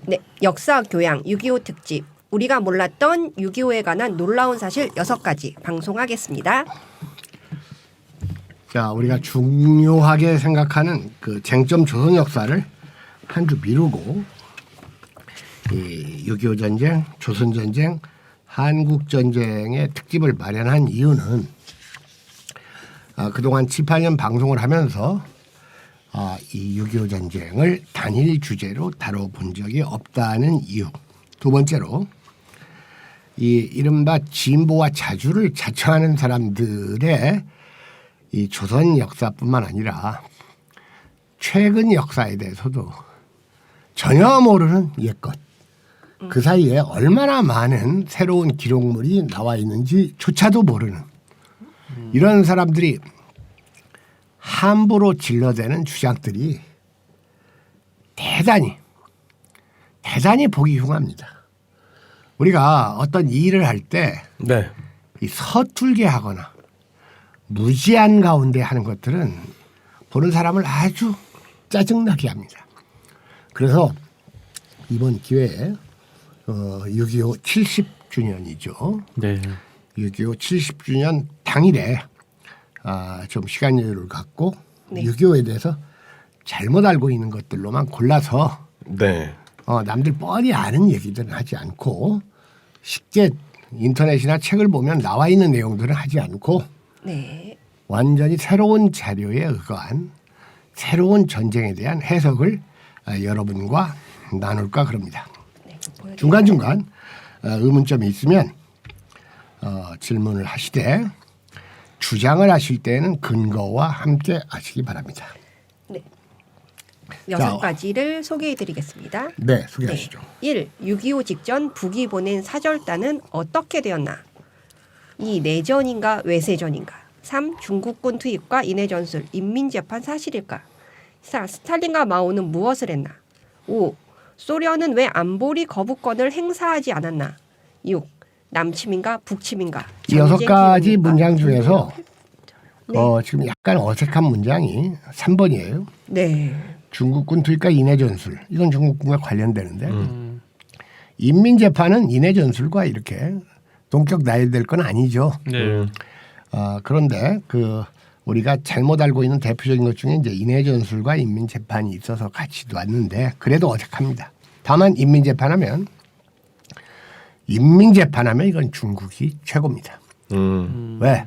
네, 역사 교양 6.25 특집. 우리가 몰랐던 6.25에 관한 놀라운 사실 6가지 방송하겠습니다. 자, 우리가 중요하게 생각하는 그 쟁점 조선 역사를 한 주 미루고 이 6.25 전쟁, 조선 전쟁, 한국 전쟁의 특집을 마련한 이유는 그동안 7, 8년 방송을 하면서 이 6.25 전쟁을 단일 주제로 다뤄본 적이 없다는 이유. 두 번째로 이 이른바 진보와 자주를 자처하는 사람들의 이 조선 역사뿐만 아니라 최근 역사에 대해서도 전혀 모르는 옛것. 그 사이에 얼마나 많은 새로운 기록물이 나와 있는지조차도 모르는 이런 사람들이 함부로 질러대는 주장들이 대단히 보기 흉합니다. 우리가 어떤 일을 할 때 네. 이 서툴게 하거나 무지한 가운데 하는 것들은 보는 사람을 아주 짜증나게 합니다. 그래서 이번 기회에 6.25 70주년이죠. 네. 6.25 70주년 당일에 좀 시간 여유를 갖고 네. 6.25에 대해서 잘못 알고 있는 것들로만 골라서 네. 남들 뻔히 아는 얘기들은 하지 않고 쉽게 인터넷이나 책을 보면 나와 있는 내용들은 하지 않고 네. 완전히 새로운 자료에 의거한 새로운 전쟁에 대한 해석을 여러분과 나눌까 그럽니다. 네, 중간중간 의문점이 있으면 질문을 하시되 주장을 하실 때는 근거와 함께 하시기 바랍니다. 네. 6가지를 소개해드리겠습니다. 네, 소개하시죠. 1. 6.25 직전 북이 보낸 사절단은 어떻게 되었나? 2. 내전인가 외세전인가? 3. 중국군 투입과 인해 전술, 인민재판 사실일까? 4. 스탈린과 마오는 무엇을 했나? 5. 소련은 왜 안보리 거부권을 행사하지 않았나? 6. 남침인가 북침인가? 이 6가지 기록일까? 문장 중에서 네. 지금 약간 어색한 문장이 3번이에요. 네. 중국군 투입과 인해 전술. 이건 중국군과 관련되는데 인민재판은 인해 전술과 이렇게 동격 나열될 건 아니죠. 네. 그런데 우리가 잘못 알고 있는 대표적인 것 중에 이제 인해 전술과 인민재판이 있어서 같이 놨는데 그래도 어색합니다. 다만 인민재판하면 이건 중국이 최고입니다. 왜?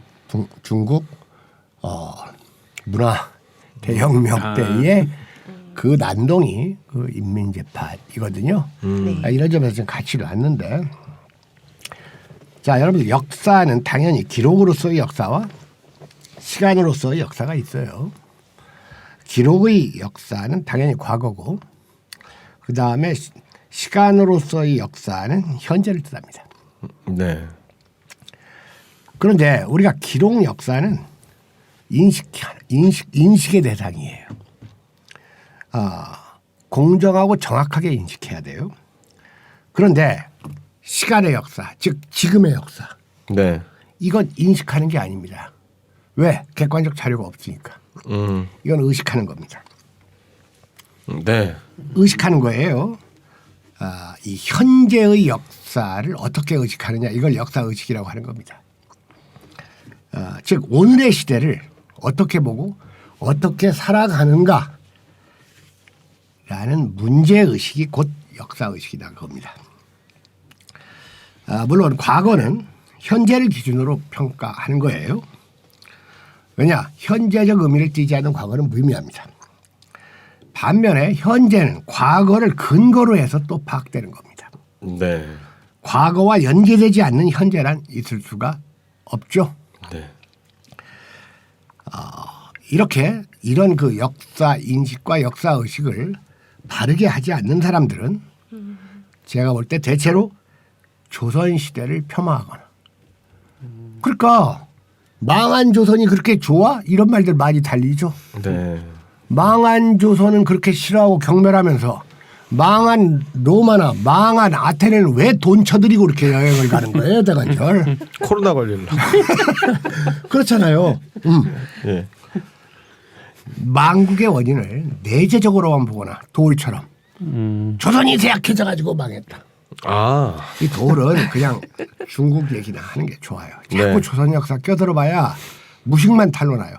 중국 문화 대혁명 때의 그 난동이 그 인민재판이거든요. 이런 점에서 좀 같이 놨는데 자, 여러분 역사는 당연히 기록으로서의 역사와 시간으로서의 역사가 있어요. 기록의 역사는 당연히 과거고 그다음에 시간으로서의 역사는 현재를 뜻합니다. 네. 그런데 우리가 기록 역사는 인식의 대상이에요. 공정하고 정확하게 인식해야 돼요. 그런데 시간의 역사, 즉 지금의 역사, 네. 이건 인식하는 게 아닙니다. 왜? 객관적 자료가 없으니까. 이건 의식하는 겁니다. 네. 의식하는 거예요. 이 현재의 역사를 어떻게 의식하느냐, 이걸 역사 의식이라고 하는 겁니다. 즉 오늘의 시대를 어떻게 보고 어떻게 살아가는가라는 문제 의식이 곧 역사 의식이다 그겁니다. 물론 과거는 현재를 기준으로 평가하는 거예요. 왜냐? 현재적 의미를 띠지 않는 과거는 무의미합니다. 반면에 현재는 과거를 근거로 해서 또 파악되는 겁니다. 네. 과거와 연계되지 않는 현재란 있을 수가 없죠. 네. 이렇게 이런 그 역사 인식과 역사 의식을 바르게 하지 않는 사람들은 제가 볼 때 대체로 조선 시대를 폄하하거나 그러니까 망한 조선이 그렇게 좋아? 이런 말들 많이 달리죠. 네. 망한 조선은 그렇게 싫어하고 경멸하면서 망한 로마나 망한 아테네는 왜 돈 쳐들이고 그렇게 여행을 가는 거예요, 대관절? 코로나 걸리려고. 그렇잖아요. 예. 망국의 원인을 내재적으로만 보거나 도울처럼 조선이 쇠약해져가지고 망했다. 아, 이 돌은 그냥 중국 얘기나 하는 게 좋아요. 자꾸 네. 조선 역사 껴들어봐야 무식만 탄로나요.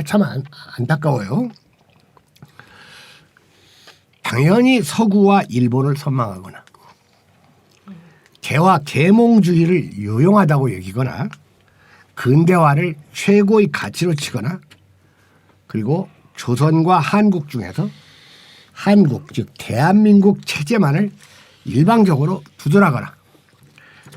참 안타까워요. 당연히 서구와 일본을 선망하거나 개와 계몽주의를 유용하다고 여기거나 근대화를 최고의 가치로 치거나 그리고 조선과 한국 중에서 한국 즉 대한민국 체제만을 일방적으로 두둔하거나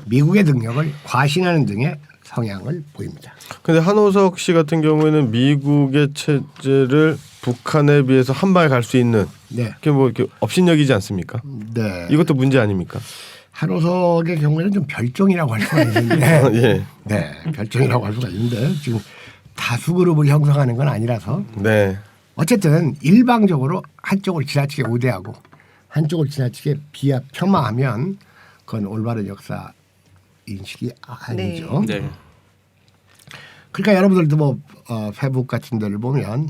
미국의 능력을 과신하는 등의 성향을 보입니다. 근데 한호석 씨 같은 경우에는 미국의 체제를 북한에 비해서 한 발 갈 수 있는 네, 그게 뭐 이렇게 업신여기지 않습니까? 네. 이것도 문제 아닙니까? 한호석의 경우에는 좀 별종이라고 할 수가 있는데, 예. 네, 별종이라고 할 수가 있는데 지금 다수 그룹을 형성하는 건 아니라서 네. 어쨌든 일방적으로 한쪽을 지나치게 우대하고 한쪽을 지나치게 폄하하면 그건 올바른 역사 인식이 아니죠. 네. 그러니까 여러분들도 뭐 페북 같은 데를 보면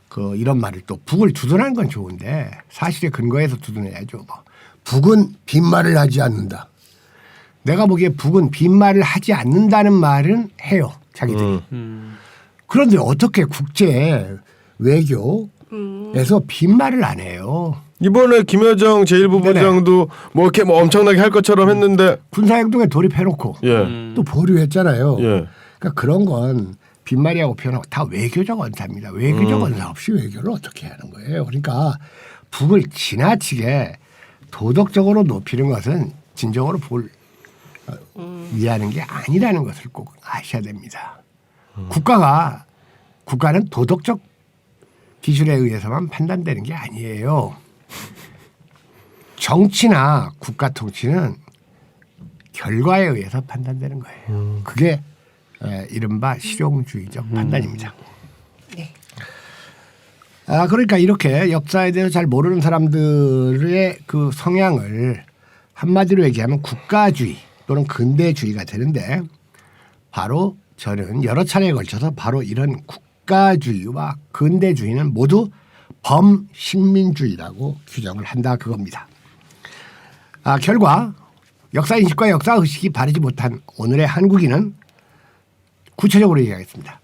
그 이런 말을 또 북을 두둔하는 건 좋은데 사실에 근거해서 두둔해야죠. 뭐 북은 빈말을 하지 않는다. 내가 보기에 북은 빈말을 하지 않는다는 말은 해요. 자기들이. 그런데 어떻게 국제 외교에서 빈말을 안 해요. 이번에 김여정 제1부부장도 뭐 이렇게 뭐 엄청나게 할 것처럼 했는데 군사행동에 돌입해놓고 예. 또 보류했잖아요. 예. 그러니까 그런 건 빈말이라고 표현하고 다 외교적 언사입니다. 외교적 언사 없이 외교를 어떻게 하는 거예요. 그러니까 북을 지나치게 도덕적으로 높이는 것은 진정으로 북을 위하는 게 아니라는 것을 꼭 아셔야 됩니다. 국가는 도덕적 기준에 의해서만 판단되는 게 아니에요. 정치나 국가 통치는 결과에 의해서 판단되는 거예요. 그게 이른바 실용주의적 판단입니다. 네. 그러니까 이렇게 역사에 대해서 잘 모르는 사람들의 그 성향을 한마디로 얘기하면 국가주의 또는 근대주의가 되는데 바로 저는 여러 차례에 걸쳐서 바로 이런 국가주의와 근대주의는 모두 범식민주의라고 규정을 한다 그겁니다. 결과 역사인식과 역사의식이 바르지 못한 오늘의 한국인은 구체적으로 얘기하겠습니다.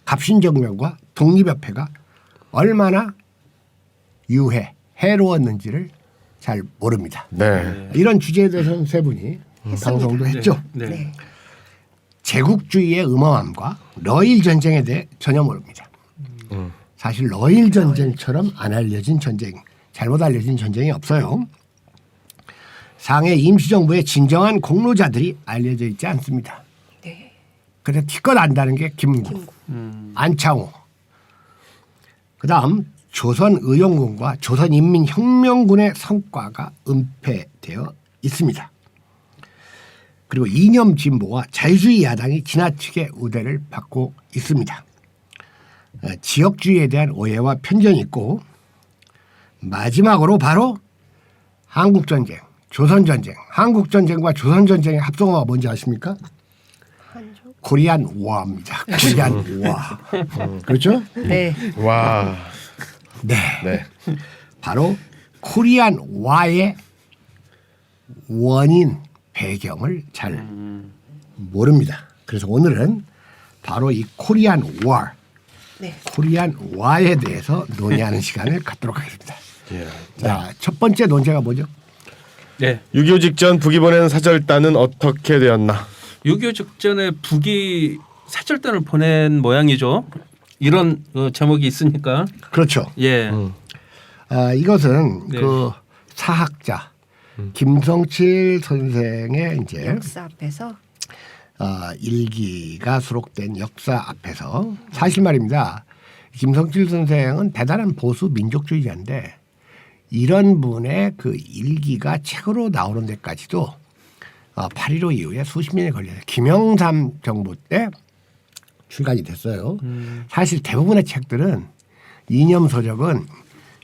갑신정변과 독립협회가 얼마나 해로웠는지를 잘 모릅니다. 네. 이런 주제에 대해서는 세 분이 방송도 했죠. 네. 네. 제국주의의 음험함과 러일 전쟁에 대해 전혀 모릅니다. 사실 러일 전쟁처럼 안 알려진 전쟁, 잘못 알려진 전쟁이 없어요. 상해 임시정부의 진정한 공로자들이 알려져 있지 않습니다. 네. 그래서 기껏 안다는 게 김구, 안창호, 그다음 조선의용군과 조선인민혁명군의 성과가 은폐되어 있습니다. 그리고 이념 진보와 자유주의 야당이 지나치게 우대를 받고 있습니다. 지역주의에 대한 오해와 편견이 있고 마지막으로 바로 한국전쟁, 조선전쟁, 한국전쟁과 조선전쟁의 합성어가 뭔지 아십니까? 한족. 코리안 워입니다. 코리안 워. 그렇죠? 네. 와. 네. 네. 바로 코리안 와의 원인 배경을 잘 모릅니다. 그래서 오늘은 바로 이 코리안 워, 네. 코리안 와에 대해서 논의하는 시간을 갖도록 하겠습니다. 예. 자, 첫 번째 논제가 뭐죠? 네. 6.25 직전 북이 보낸 사절단은 어떻게 되었나? 6.25 직전에 북이 사절단을 보낸 모양이죠. 이런 제목이 있으니까. 그렇죠. 예. 이것은 네. 그 사학자 김성칠 선생의 이제 역사 앞에서 일기가 수록된 역사 앞에서 사실 말입니다. 김성칠 선생은 대단한 보수 민족주의자인데 이런 분의 그 일기가 책으로 나오는 데까지도 8.15 이후에 수십 년이 걸려요. 김영삼 정부 때 출간이 됐어요. 사실 대부분의 책들은 이념 서적은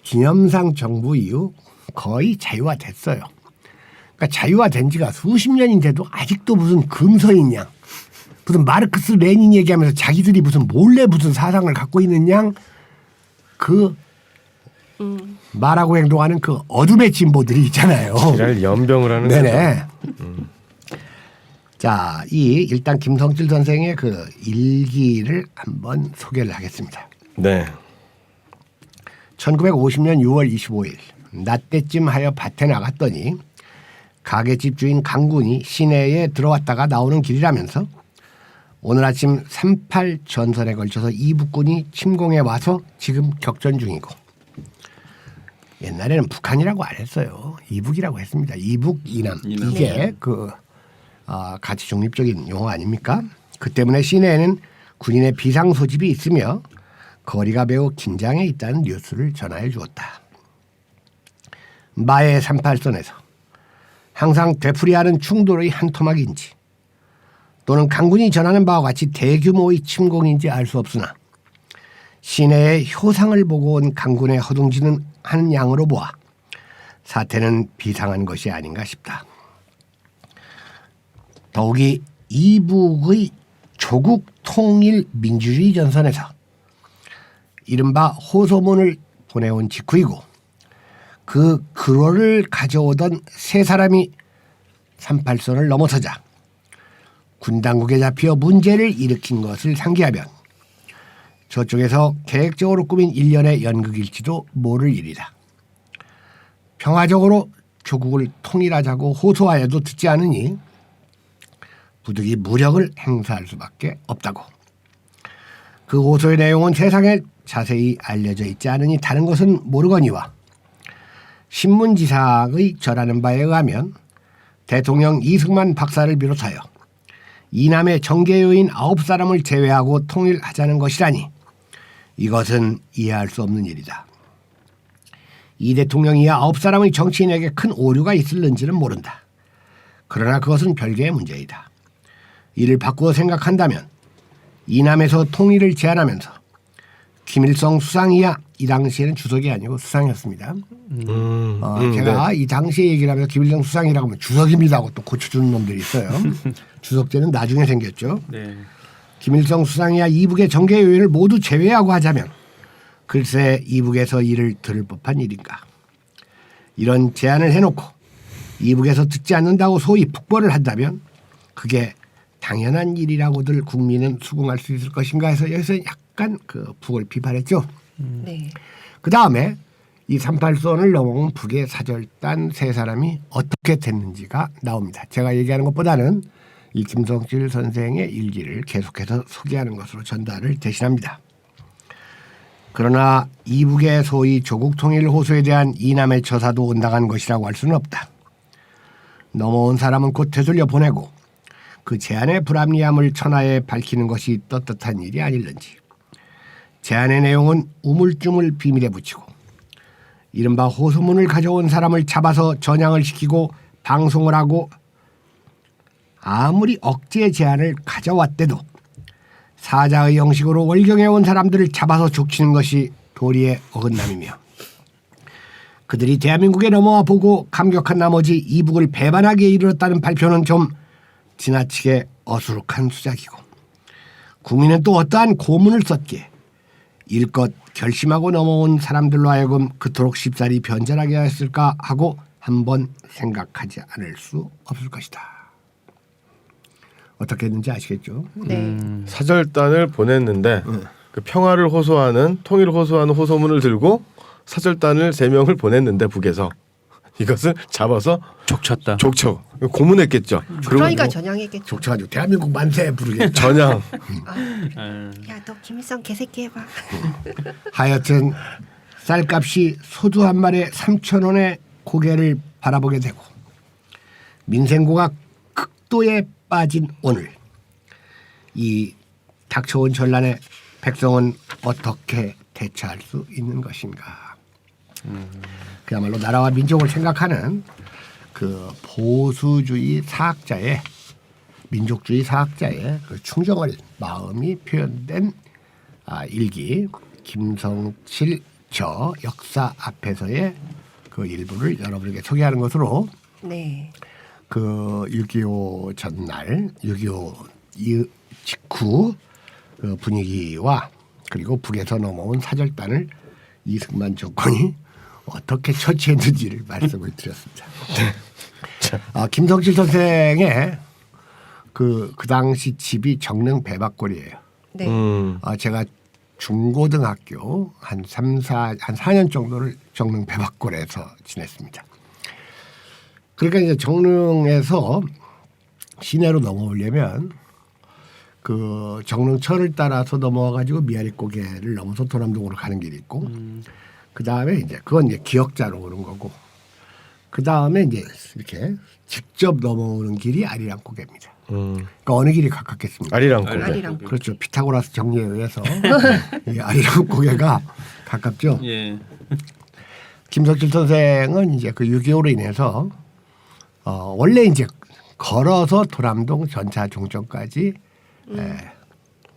김영삼 정부 이후 거의 자유화됐어요. 그러니까 자유화된 지가 수십 년인데도 아직도 무슨 금서인 양, 무슨 마르크스 레닌 얘기하면서 자기들이 무슨 몰래 무슨 사상을 갖고 있는 양 그 말하고 행동하는 그 어둠의 진보들이 있잖아요. 이랄 연병을 하는 네네. 자, 일단 김성칠 선생의 그 일기를 한번 소개를 하겠습니다. 네. 1950년 6월 25일 낮 때쯤 하여 밭에 나갔더니 가게집 주인 강군이 시내에 들어왔다가 나오는 길이라면서 오늘 아침 38 전선에 걸쳐서 이북군이 침공해 와서 지금 격전 중이고, 옛날에는 북한이라고 안 했어요. 이북이라고 했습니다. 이북, 이남. 이게 가치 중립적인 용어 아닙니까? 그 때문에 시내에는 군인의 비상 소집이 있으며 거리가 매우 긴장해 있다는 뉴스를 전하여 주었다. 마의 38선에서 항상 되풀이하는 충돌의 한 토막인지 또는 강군이 전하는 바와 같이 대규모의 침공인지 알 수 없으나 시내의 효상을 보고 온 강군의 허둥지는 하는 양으로 보아 사태는 비상한 것이 아닌가 싶다. 더욱이 이북의 조국 통일 민주주의 전선에서 이른바 호소문을 보내온 직후이고 그 글호를 가져오던 세 사람이 38선을 넘어서자 군 당국에 잡혀 문제를 일으킨 것을 상기하면 저쪽에서 계획적으로 꾸민 일련의 연극일지도 모를 일이다. 평화적으로 조국을 통일하자고 호소하여도 듣지 않으니 부득이 무력을 행사할 수밖에 없다고. 그 호소의 내용은 세상에 자세히 알려져 있지 않으니 다른 것은 모르거니와 신문지상의 전하는 바에 의하면 대통령 이승만 박사를 비롯하여 이남의 정계요인 9사람을 제외하고 통일하자는 것이라니 이것은 이해할 수 없는 일이다. 이 대통령이 9사람의 정치인에게 큰 오류가 있을는지는 모른다. 그러나 그것은 별개의 문제이다. 이를 바꾸어 생각한다면 이남에서 통일을 제안하면서 김일성 수상이야, 이 당시에는 주석이 아니고 수상이었습니다. 제가 네. 이 당시에 얘기를 하면서 김일성 수상이라고 하면 주석입니다 하고 또 고쳐주는 놈들이 있어요. 주석제는 나중에 생겼죠. 네. 김일성 수상이야 이북의 정계 요인을 모두 제외하고 하자면 글쎄 이북에서 이를 들을 법한 일인가. 이런 제안을 해놓고 이북에서 듣지 않는다고 소위 북벌을 한다면 그게 당연한 일이라고들 국민은 수긍할 수 있을 것인가 해서 여기서 약간 그 북을 비판했죠. 네. 그 다음에 이 38선을 넘어온 북의 사절단 세 사람이 어떻게 됐는지가 나옵니다. 제가 얘기하는 것보다는 이 김성칠 선생의 일기를 계속해서 소개하는 것으로 전달을 대신합니다. 그러나 이북의 소위 조국 통일 호소에 대한 이남의 처사도 온당한 것이라고 할 수는 없다. 넘어온 사람은 곧 되돌려 보내고 그 제안의 불합리함을 천하에 밝히는 것이 떳떳한 일이 아닐는지 제안의 내용은 우물쭈물 비밀에 붙이고 이른바 호소문을 가져온 사람을 잡아서 전향을 시키고 방송을 하고 아무리 억지의 제안을 가져왔대도 사자의 형식으로 월경해 온 사람들을 잡아서 족치는 것이 도리의 어긋남이며 그들이 대한민국에 넘어와 보고 감격한 나머지 이북을 배반하기에 이르렀다는 발표는 좀 지나치게 어수룩한 수작이고 국민은 또 어떠한 고문을 썼기에 일껏 결심하고 넘어온 사람들로 하여금 그토록 쉽사리 변절하게 하였을까 하고 한번 생각하지 않을 수 없을 것이다. 어떻게 했는지 아시겠죠? 네. 사절단을 보냈는데 그 평화를 호소하는 통일을 호소하는 호소문을 들고 사절단을 3명을 보냈는데 북에서 이것을 잡아서 족쳤다. 족쳐 고문했겠죠. 그러니까 전향했겠죠. 족쳐가지고 대한민국 만세 부르겠죠. 전향. 야, 너 김일성 개새끼 해봐. 하여튼 쌀값이 소주 한 마리에 3,000원의 고개를 바라보게 되고 민생고가 극도에 빠진 오늘 이 닥쳐온 전란에 백성은 어떻게 대처할 수 있는 것인가. 그야말로 나라와 민족을 생각하는 그 보수주의 사학자의 민족주의 사학자의 그 충정어린 마음이 표현된 일기 김성칠 저 역사 앞에서의 그 일부를 여러분에게 소개하는 것으로 네. 그 6.25 전날 6.25 직후 그 분위기와 그리고 북에서 넘어온 사절단을 이승만 정권이 어떻게 처치했는지를 말씀을 드렸습니다. 김성칠 선생의 그 당시 집이 정릉 배박골이에요. 네. 제가 중고등학교 한 4년 정도를 정릉 배박골에서 지냈습니다. 그러니까 이제 정릉에서 시내로 넘어오려면 그 정릉천을 따라서 넘어와가지고 미아리고개를 넘어서 도남동으로 가는 길이 있고 그 다음에 이제 그건 이제 기역자로 오는 거고 그 다음에 이제 이렇게 직접 넘어오는 길이 아리랑고개입니다. 그러니까 어느 길이 가깝겠습니까? 아리랑고개. 아리랑고개. 그렇죠. 피타고라스 정리에 의해서 이 아리랑고개가 가깝죠. 예. 김석길 선생은 이제 그 6.25로 인해서 원래 이제 걸어서 도남동 전차 종점까지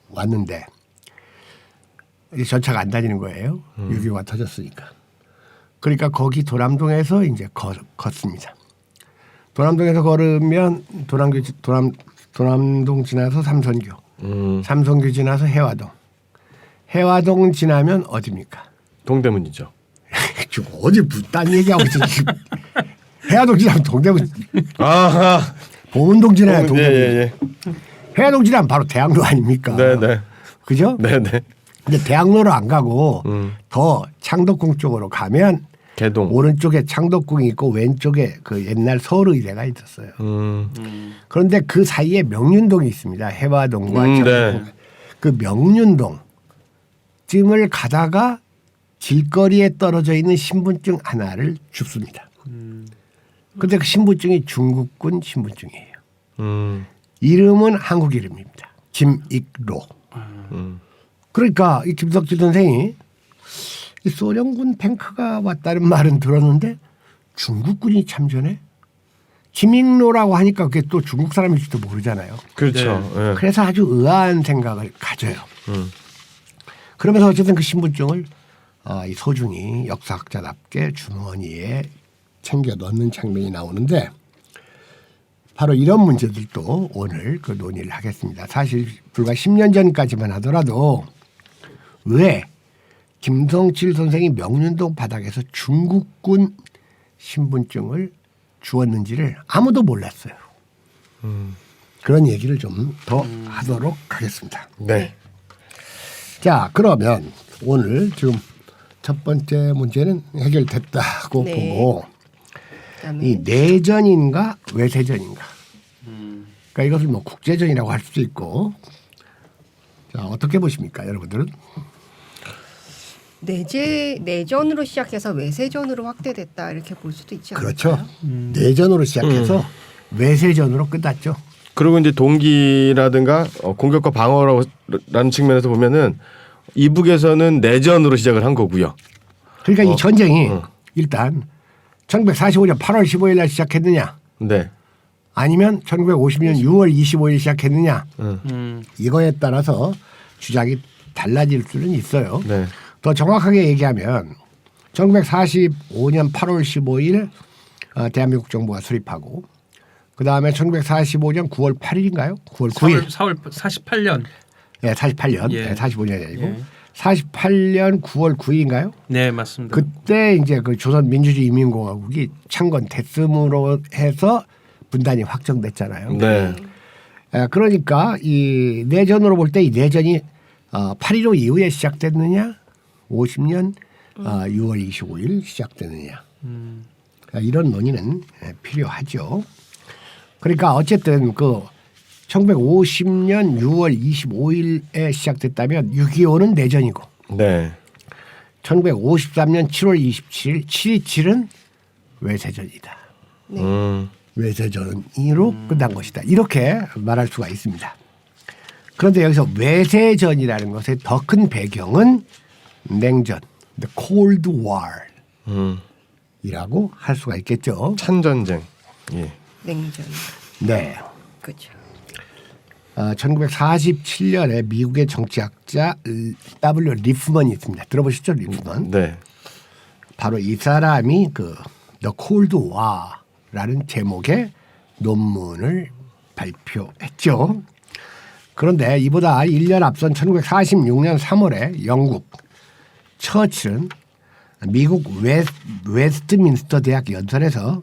왔는데 이제 전차가 안 다니는 거예요. 6.25가 터졌으니까. 그러니까 거기 도남동에서 이제 걷습니다. 도남동에서 걸으면 도남동 지나서 삼선교, 삼선교 지나서 해화동, 해화동 지나면 어디입니까? 동대문이죠. 지금 어디 딴 얘기하고 있어. 지금 해화동 지나면 동대문, 아하. 보은동 지나야 동대문. 예. 해화동 지나면 바로 대학로 아닙니까? 네네. 그죠? 네네. 근데 대학로로 안 가고 더 창덕궁 쪽으로 가면 개동. 오른쪽에 창덕궁이 있고 왼쪽에 그 옛날 서울의대가 있었어요. 그런데 그 사이에 명륜동이 있습니다. 해화동과 창덕궁. 네. 그 명륜동쯤을 가다가 길거리에 떨어져 있는 신분증 하나를 줍습니다. 그런데 그 신분증이 중국군 신분증이에요. 이름은 한국 이름입니다. 김익로. 그러니까 이 김석질 선생이 이 소련군 탱크가 왔다는 말은 들었는데 중국군이 참전해? 김익로라고 하니까 그게 또 중국 사람일지도 모르잖아요. 그렇죠. 네. 예. 그래서 아주 의아한 생각을 가져요. 그러면서 어쨌든 그 신분증을 이 소중히 역사학자답게 주머니에 챙겨 넣는 장면이 나오는데 바로 이런 문제들도 오늘 그 논의를 하겠습니다. 사실 불과 10년 전까지만 하더라도 왜 김성칠 선생이 명륜동 바닥에서 중국군 신분증을 주었는지를 아무도 몰랐어요. 그런 얘기를 좀 더 하도록 하겠습니다. 네. 자, 그러면 오늘 지금 첫 번째 문제는 해결됐다고 네. 보고 그다음에 이 내전인가 외세전인가. 그러니까 이것을 뭐 국제전이라고 할 수도 있고. 자, 어떻게 보십니까, 여러분들은? 내전으로 시작해서 외세전으로 확대됐다 이렇게 볼 수도 있지 않을까요? 그렇죠. 내전으로 시작해서 외세전으로 끝났죠. 그리고 이제 동기라든가 공격과 방어라는 측면에서 보면은 이북에서는 내전으로 시작을 한 거고요. 그러니까 이 전쟁이 일단 1945년 8월 15일 날 시작했느냐 네. 아니면 1950년 6월 25일 시작했느냐 이거에 따라서 주장이 달라질 수는 있어요. 네. 더 정확하게 얘기하면 1945년 8월 15일 대한민국 정부가 수립하고 그다음에 1945년 9월 8일인가요? 9월 9일. 4월 48년. 네, 48년. 예. 네, 45년이 아니고 예. 48년 9월 9일인가요? 네, 맞습니다. 그때 이제 그 조선민주주의인민공화국이 창건 됐음으로 해서 분단이 확정됐잖아요. 네. 그러니까 이 내전으로 볼 때 이 내전이 8.15 이후에 시작됐느냐 50년 6월 25일 시작되느냐 이런 논의는 필요하죠. 그러니까 어쨌든 그 1950년 6월 25일에 시작됐다면 6.25는 내전이고 네. 1953년 7월 27일 7.27은 외세전이다. 외세전으로 끝난 것이다. 이렇게 말할 수가 있습니다. 그런데 여기서 외세전이라는 것의 더 큰 배경은 냉전, the Cold War이라고 할 수가 있겠죠. 찬전쟁. 예. 냉전. 네. 그렇죠. 1947년에 미국의 정치학자 W. 리프먼이 있습니다. 들어보셨죠, 리프먼? 네. 바로 이 사람이 그 The Cold War라는 제목의 논문을 발표했죠. 그런데 이보다 1년 앞선 1946년 3월에 영국 처칠은 미국 웨스트민스터 대학 연설에서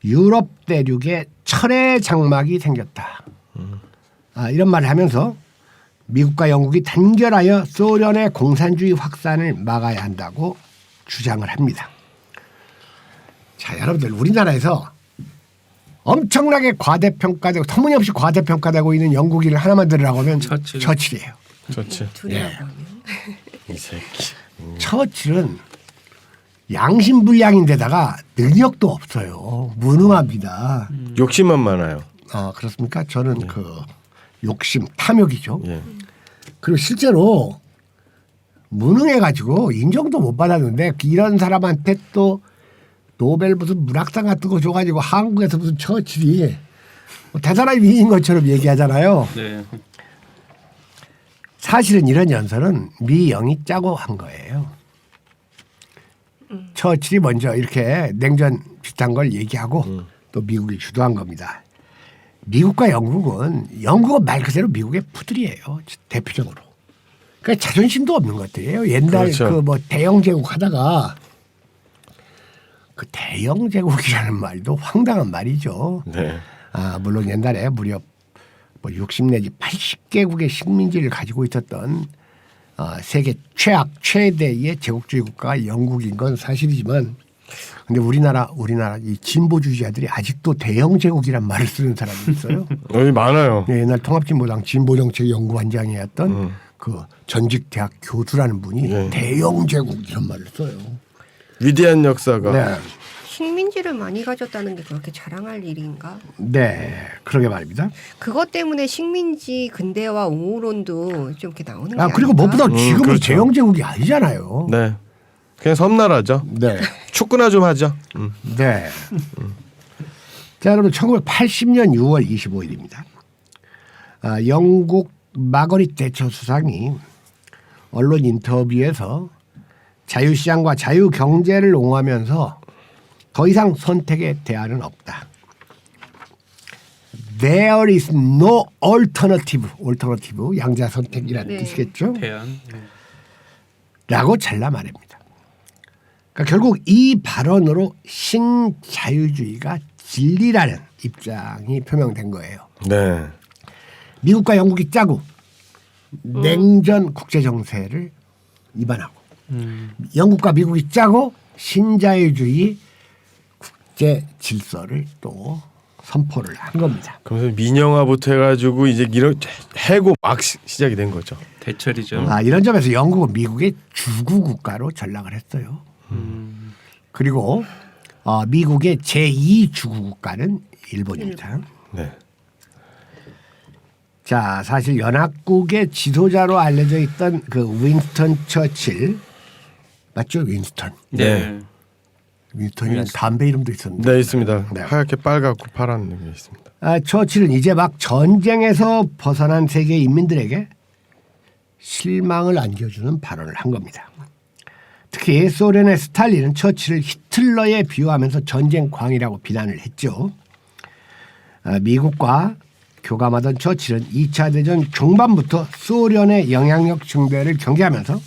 유럽 대륙에 철의 장막이 생겼다. 이런 말을 하면서 미국과 영국이 단결하여 소련의 공산주의 확산을 막아야 한다고 주장을 합니다. 자, 여러분들 우리나라에서 엄청나게 과대평가되고 터무니없이 과대평가되고 있는 영국인을 하나만 들으라고 하면 처칠이에요. 좋지. 둘이라고 하면. 이 새끼. 처칠은 양심불량인데다가 능력도 없어요. 무능합니다. 욕심만 많아요. 그렇습니까? 저는 그 욕심, 탐욕이죠. 예. 그리고 실제로 무능해가지고 인정도 못 받았는데 이런 사람한테 또 노벨 무슨 문학상 같은 거 줘가지고 한국에서 무슨 처칠이 뭐 대단한 위인 것처럼 얘기하잖아요. 네. 사실은 이런 연설은 미 영이 짜고 한 거예요. 처칠이 먼저 이렇게 냉전 비슷한 걸 얘기하고 또 미국이 주도한 겁니다. 미국과 영국은 말 그대로 미국의 푸들이에요. 대표적으로. 그러니까 자존심도 없는 것들이에요. 옛날 그렇죠. 그 뭐 대영 제국 하다가 그 대영 제국이라는 말도 황당한 말이죠. 네. 물론 옛날에 무려 뭐 60 내지 80개국의 식민지를 가지고 있었던 세계 최대의 제국주의 국가가 영국인 건 사실이지만, 근데 우리나라 이 진보주의자들이 아직도 대영 제국이란 말을 쓰는 사람이 있어요. 여기 많아요. 옛날 통합진보당 진보정책연구원장이었던 그 전직 대학 교수라는 분이 대영 제국 이런 말을 써요. 위대한 역사가. 네. 식민지를 많이 가졌다는 게 그렇게 자랑할 일인가? 네, 그러게 말입니다. 그것 때문에 식민지 근대화 옹호론도 좀 이렇게 나오는 게 그리고 아닌가? 무엇보다 지금은 그렇죠. 대영 제국이 아니잖아요. 네. 그냥 섬나라죠. 네. 축구나 좀 하죠. 네. 자, 여러분 1980년 6월 25일입니다. 영국 마거릿 대처 수상이 언론 인터뷰에서 자유시장과 자유경제를 옹호하면서 더 이상 선택의 대안은 없다. There is no alternative. alternative 양자 선택이라는 네. 뜻이겠죠. 대안. 라고 잘라 말합니다. 그러니까 결국 이 발언으로 신자유주의가 진리라는 입장이 표명된 거예요. 네. 미국과 영국이 짜고 냉전 국제 정세를 위반하고 영국과 미국이 짜고 신자유주의 국제 질서를 또 선포를 한 겁니다. 그러면서 민영화부터 해가지고 이제 이런 해고 막 시작이 된 거죠. 대철이죠. 이런 점에서 영국은 미국의 주구 국가로 전락을 했어요. 그리고 미국의 제2 주구 국가는 일본입니다. 네. 자, 사실 연합국의 지도자로 알려져 있던 그 윈스턴 처칠 맞죠? 윈스턴. 네. 윈스턴이라는 담배 이름도 있었는데. 네 있습니다. 네. 하얗게 빨갛고 파란 게 있습니다. 처칠은 이제 막 전쟁에서 벗어난 세계 인민들에게 실망을 안겨주는 발언을 한 겁니다. 특히 소련의 스탈린은 처칠을 히틀러에 비유하면서 전쟁광이라고 비난을 했죠. 미국과 교감하던 처칠은 2차 대전 중반부터 소련의 영향력 증대를 경계하면서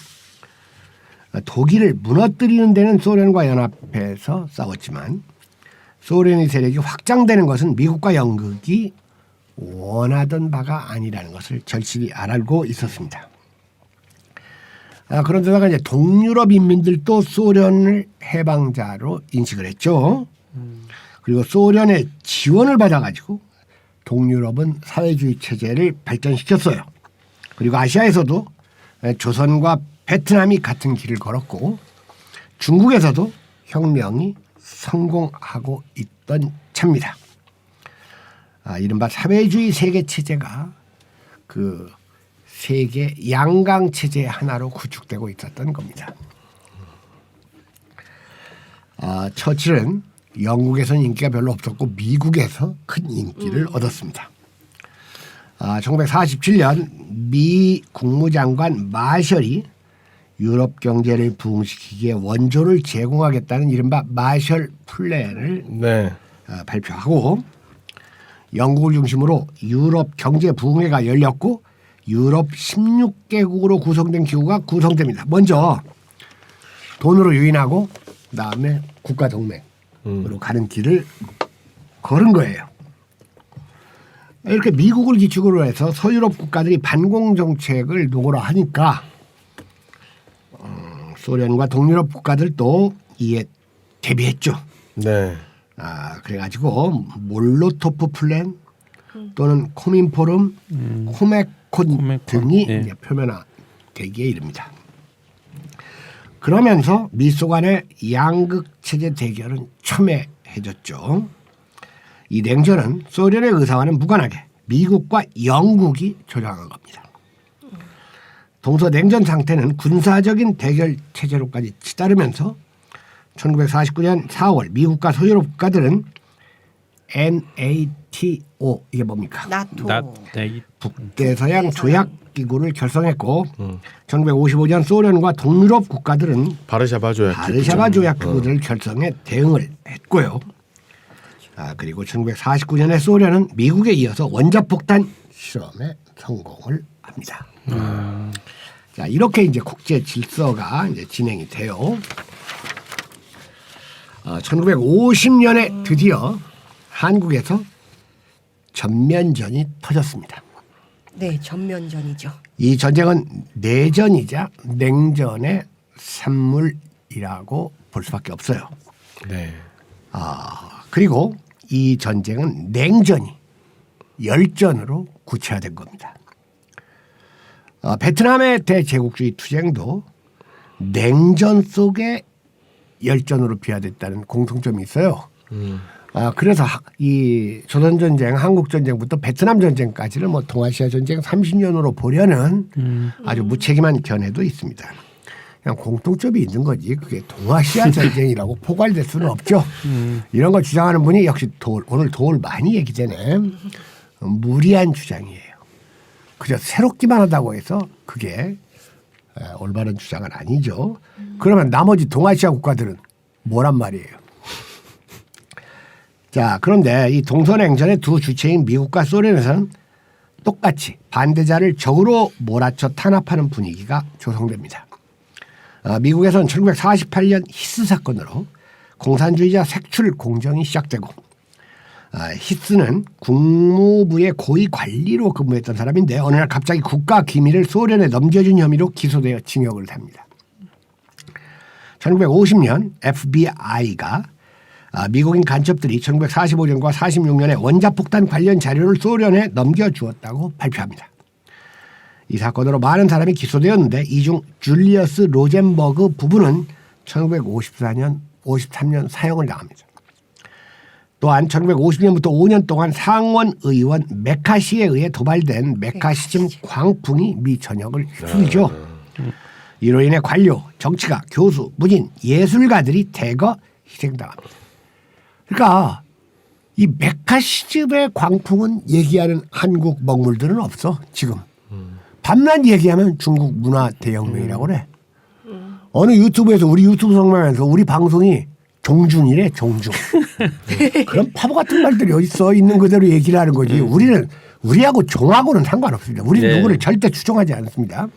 독일을 무너뜨리는 데는 소련과 연합해서 싸웠지만 소련의 세력이 확장되는 것은 미국과 영국이 원하던 바가 아니라는 것을 절실히 알고 있었습니다. 그런데다가 이제 동유럽 인민들도 소련을 해방자로 인식을 했죠. 그리고 소련의 지원을 받아가지고 동유럽은 사회주의 체제를 발전시켰어요. 그리고 아시아에서도 조선과 베트남이 같은 길을 걸었고 중국에서도 혁명이 성공하고 있던 차입니다. 이른바 사회주의 세계 체제가 그 세계 양강 체제의 하나로 구축되고 있었던 겁니다. 처칠은 영국에서는 인기가 별로 없었고 미국에서 큰 인기를 얻었습니다. 1947년 미 국무장관 마셜이 유럽 경제를 부흥시키기에 원조를 제공하겠다는 이른바 마셜 플랜을 네. 발표하고 영국을 중심으로 유럽 경제 부흥회가 열렸고 유럽 16개국으로 구성된 기구가 구성됩니다. 먼저 돈으로 유인하고 그다음에 국가 동맹으로 가는 길을 걸은 거예요. 이렇게 미국을 기축으로 해서 서유럽 국가들이 반공 정책을 노골화하니까 소련과 동유럽 국가들도 이에 대비했죠. 네. 그래가지고 몰로토프 플랜 또는 코민포럼, 코메콘 등이 예. 이제 표면화되기에 이릅니다. 그러면서 미소 간의 양극 체제 대결은 첨예해졌죠. 이 냉전은 소련의 의사와는 무관하게 미국과 영국이 조장한 겁니다. 동서 냉전 상태는 군사적인 대결 체제로까지 치달으면서 1949년 4월 미국과 소유럽 국가들은 NATO 이게 뭡니까? 나토. 북대서양 조약기구를 결성했고 1955년 소련과 동유럽 국가들은 바르샤바 조약. 바르샤바 조약기구를 결성해 대응을 했고요. 그리고 1949년에 소련은 미국에 이어서 원자폭탄 실험에 성공을 합니다. 자, 이렇게 이제 국제 질서가 이제 진행이 돼요. 1950년에 드디어 한국에서 전면전이 터졌습니다. 네, 전면전이죠. 이 전쟁은 내전이자 냉전의 산물이라고 볼 수밖에 없어요. 네. 그리고 이 전쟁은 냉전이 열전으로 구체화된 겁니다. 베트남의 대제국주의 투쟁도 냉전 속에 열전으로 비화됐다는 공통점이 있어요. 그래서 이 조선전쟁, 한국전쟁부터 베트남 전쟁까지를 뭐 동아시아 전쟁 30년으로 보려는 아주 무책임한 견해도 있습니다. 그냥 공통점이 있는 거지 그게 동아시아 전쟁이라고 포괄될 수는 없죠. 이런 걸 주장하는 분이 역시 오늘 도울 많이 얘기되네. 무리한 주장이에요. 그저 새롭기만 하다고 해서 그게 올바른 주장은 아니죠. 그러면 나머지 동아시아 국가들은 뭐란 말이에요. 자, 그런데 이 동서냉전의 두 주체인 미국과 소련에서는 똑같이 반대자를 적으로 몰아쳐 탄압하는 분위기가 조성됩니다. 미국에서는 1948년 히스 사건으로 공산주의자 색출 공정이 시작되고 히스는 국무부의 고위 관리로 근무했던 사람인데 어느 날 갑자기 국가 기밀을 소련에 넘겨준 혐의로 기소되어 징역을 삽니다. 1950년 FBI가 미국인 간첩들이 1945년과 46년에 원자폭탄 관련 자료를 소련에 넘겨주었다고 발표합니다. 이 사건으로 많은 사람이 기소되었는데 이 중 줄리어스 로젠버그 부부는 1954년, 53년 사형을 당합니다. 또한 1950년부터 5년 동안 상원 의원 메카시에 의해 도발된 메카시즘 광풍이 미 전역을 휩쓸죠. 이로 인해 관료, 정치가, 교수, 문인, 예술가들이 대거 희생당합니다. 그러니까 이 메카시즘의 광풍은 얘기하는 한국 먹물들은 없어 지금. 밤낮 얘기하면 중국 문화 대혁명이라고 그래. 어느 유튜브에서 우리 유튜브 성명에서 우리 방송이 종중이래 종중. 그런 바보 같은 말들이 어딨어. 있는 그대로 얘기를 하는 거지. 우리는 우리하고 종하고는 상관없습니다. 우리는 네. 누구를 절대 추종하지 않습니다.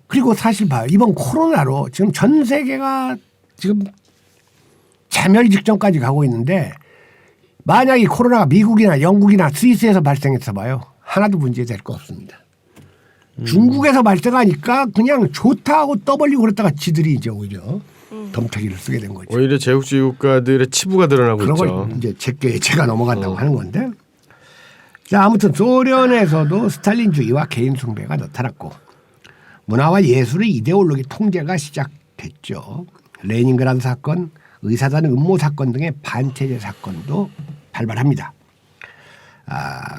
그리고 사실 봐요. 이번 코로나로 지금 전 세계가 지금 자멸 직전까지 가고 있는데 만약 이 코로나가 미국이나 영국이나 스위스에서 발생했어 봐요. 하나도 문제될 거 없습니다. 중국에서 발생하니까 그냥 좋다 하고 떠벌리고 그랬다가 지들이 이제 오히려 덤태기를 쓰게 된 거죠. 오히려 제국주의 국가들의 치부가 드러나고 그런 있죠. 걸 이제 제가 넘어간다고 하는 건데. 자, 아무튼 소련에서도 스탈린주의와 개인 숭배가 나타났고 문화와 예술의 이데올로기 통제가 시작됐죠. 레닌그라드 사건, 의사단 음모 사건 등의 반체제 사건도 발발합니다.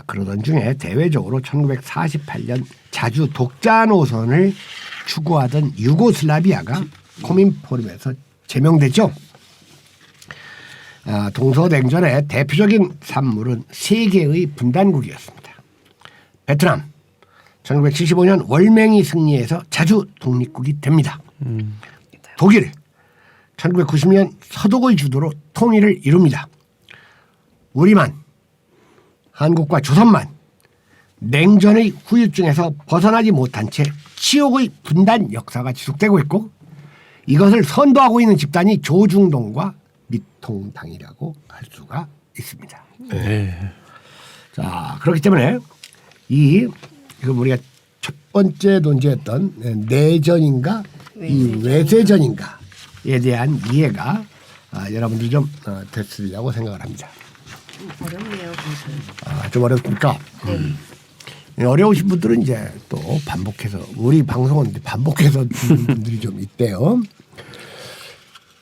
그러던 중에 대외적으로 1948년 자주 독자 노선을 추구하던 유고슬라비아가 코민포럼에서 제명됐죠. 동서냉전의 대표적인 산물은 세 개의 분단국이었습니다. 베트남 1975년 월맹이 승리해서 자주 독립국이 됩니다. 독일 1990년 서독의 주도로 통일을 이룹니다. 우리만 한국과 조선만 냉전의 후유증에서 벗어나지 못한 채 치욕의 분단 역사가 지속되고 있고 이것을 선도하고 있는 집단이 조중동과 미통당이라고 할 수가 있습니다. 네. 자, 그렇기 때문에 이 우리가 첫 번째 논제였던 내전인가 이 외세전인가에 대한 이해가 여러분들 좀 됐으리라고 생각을 합니다. 어렵네요, 그것은. 좀 어렵습니까? 어려우신 분들은 이제 또 반복해서 우리 방송은 반복해서 듣는 분들이 좀 있대요.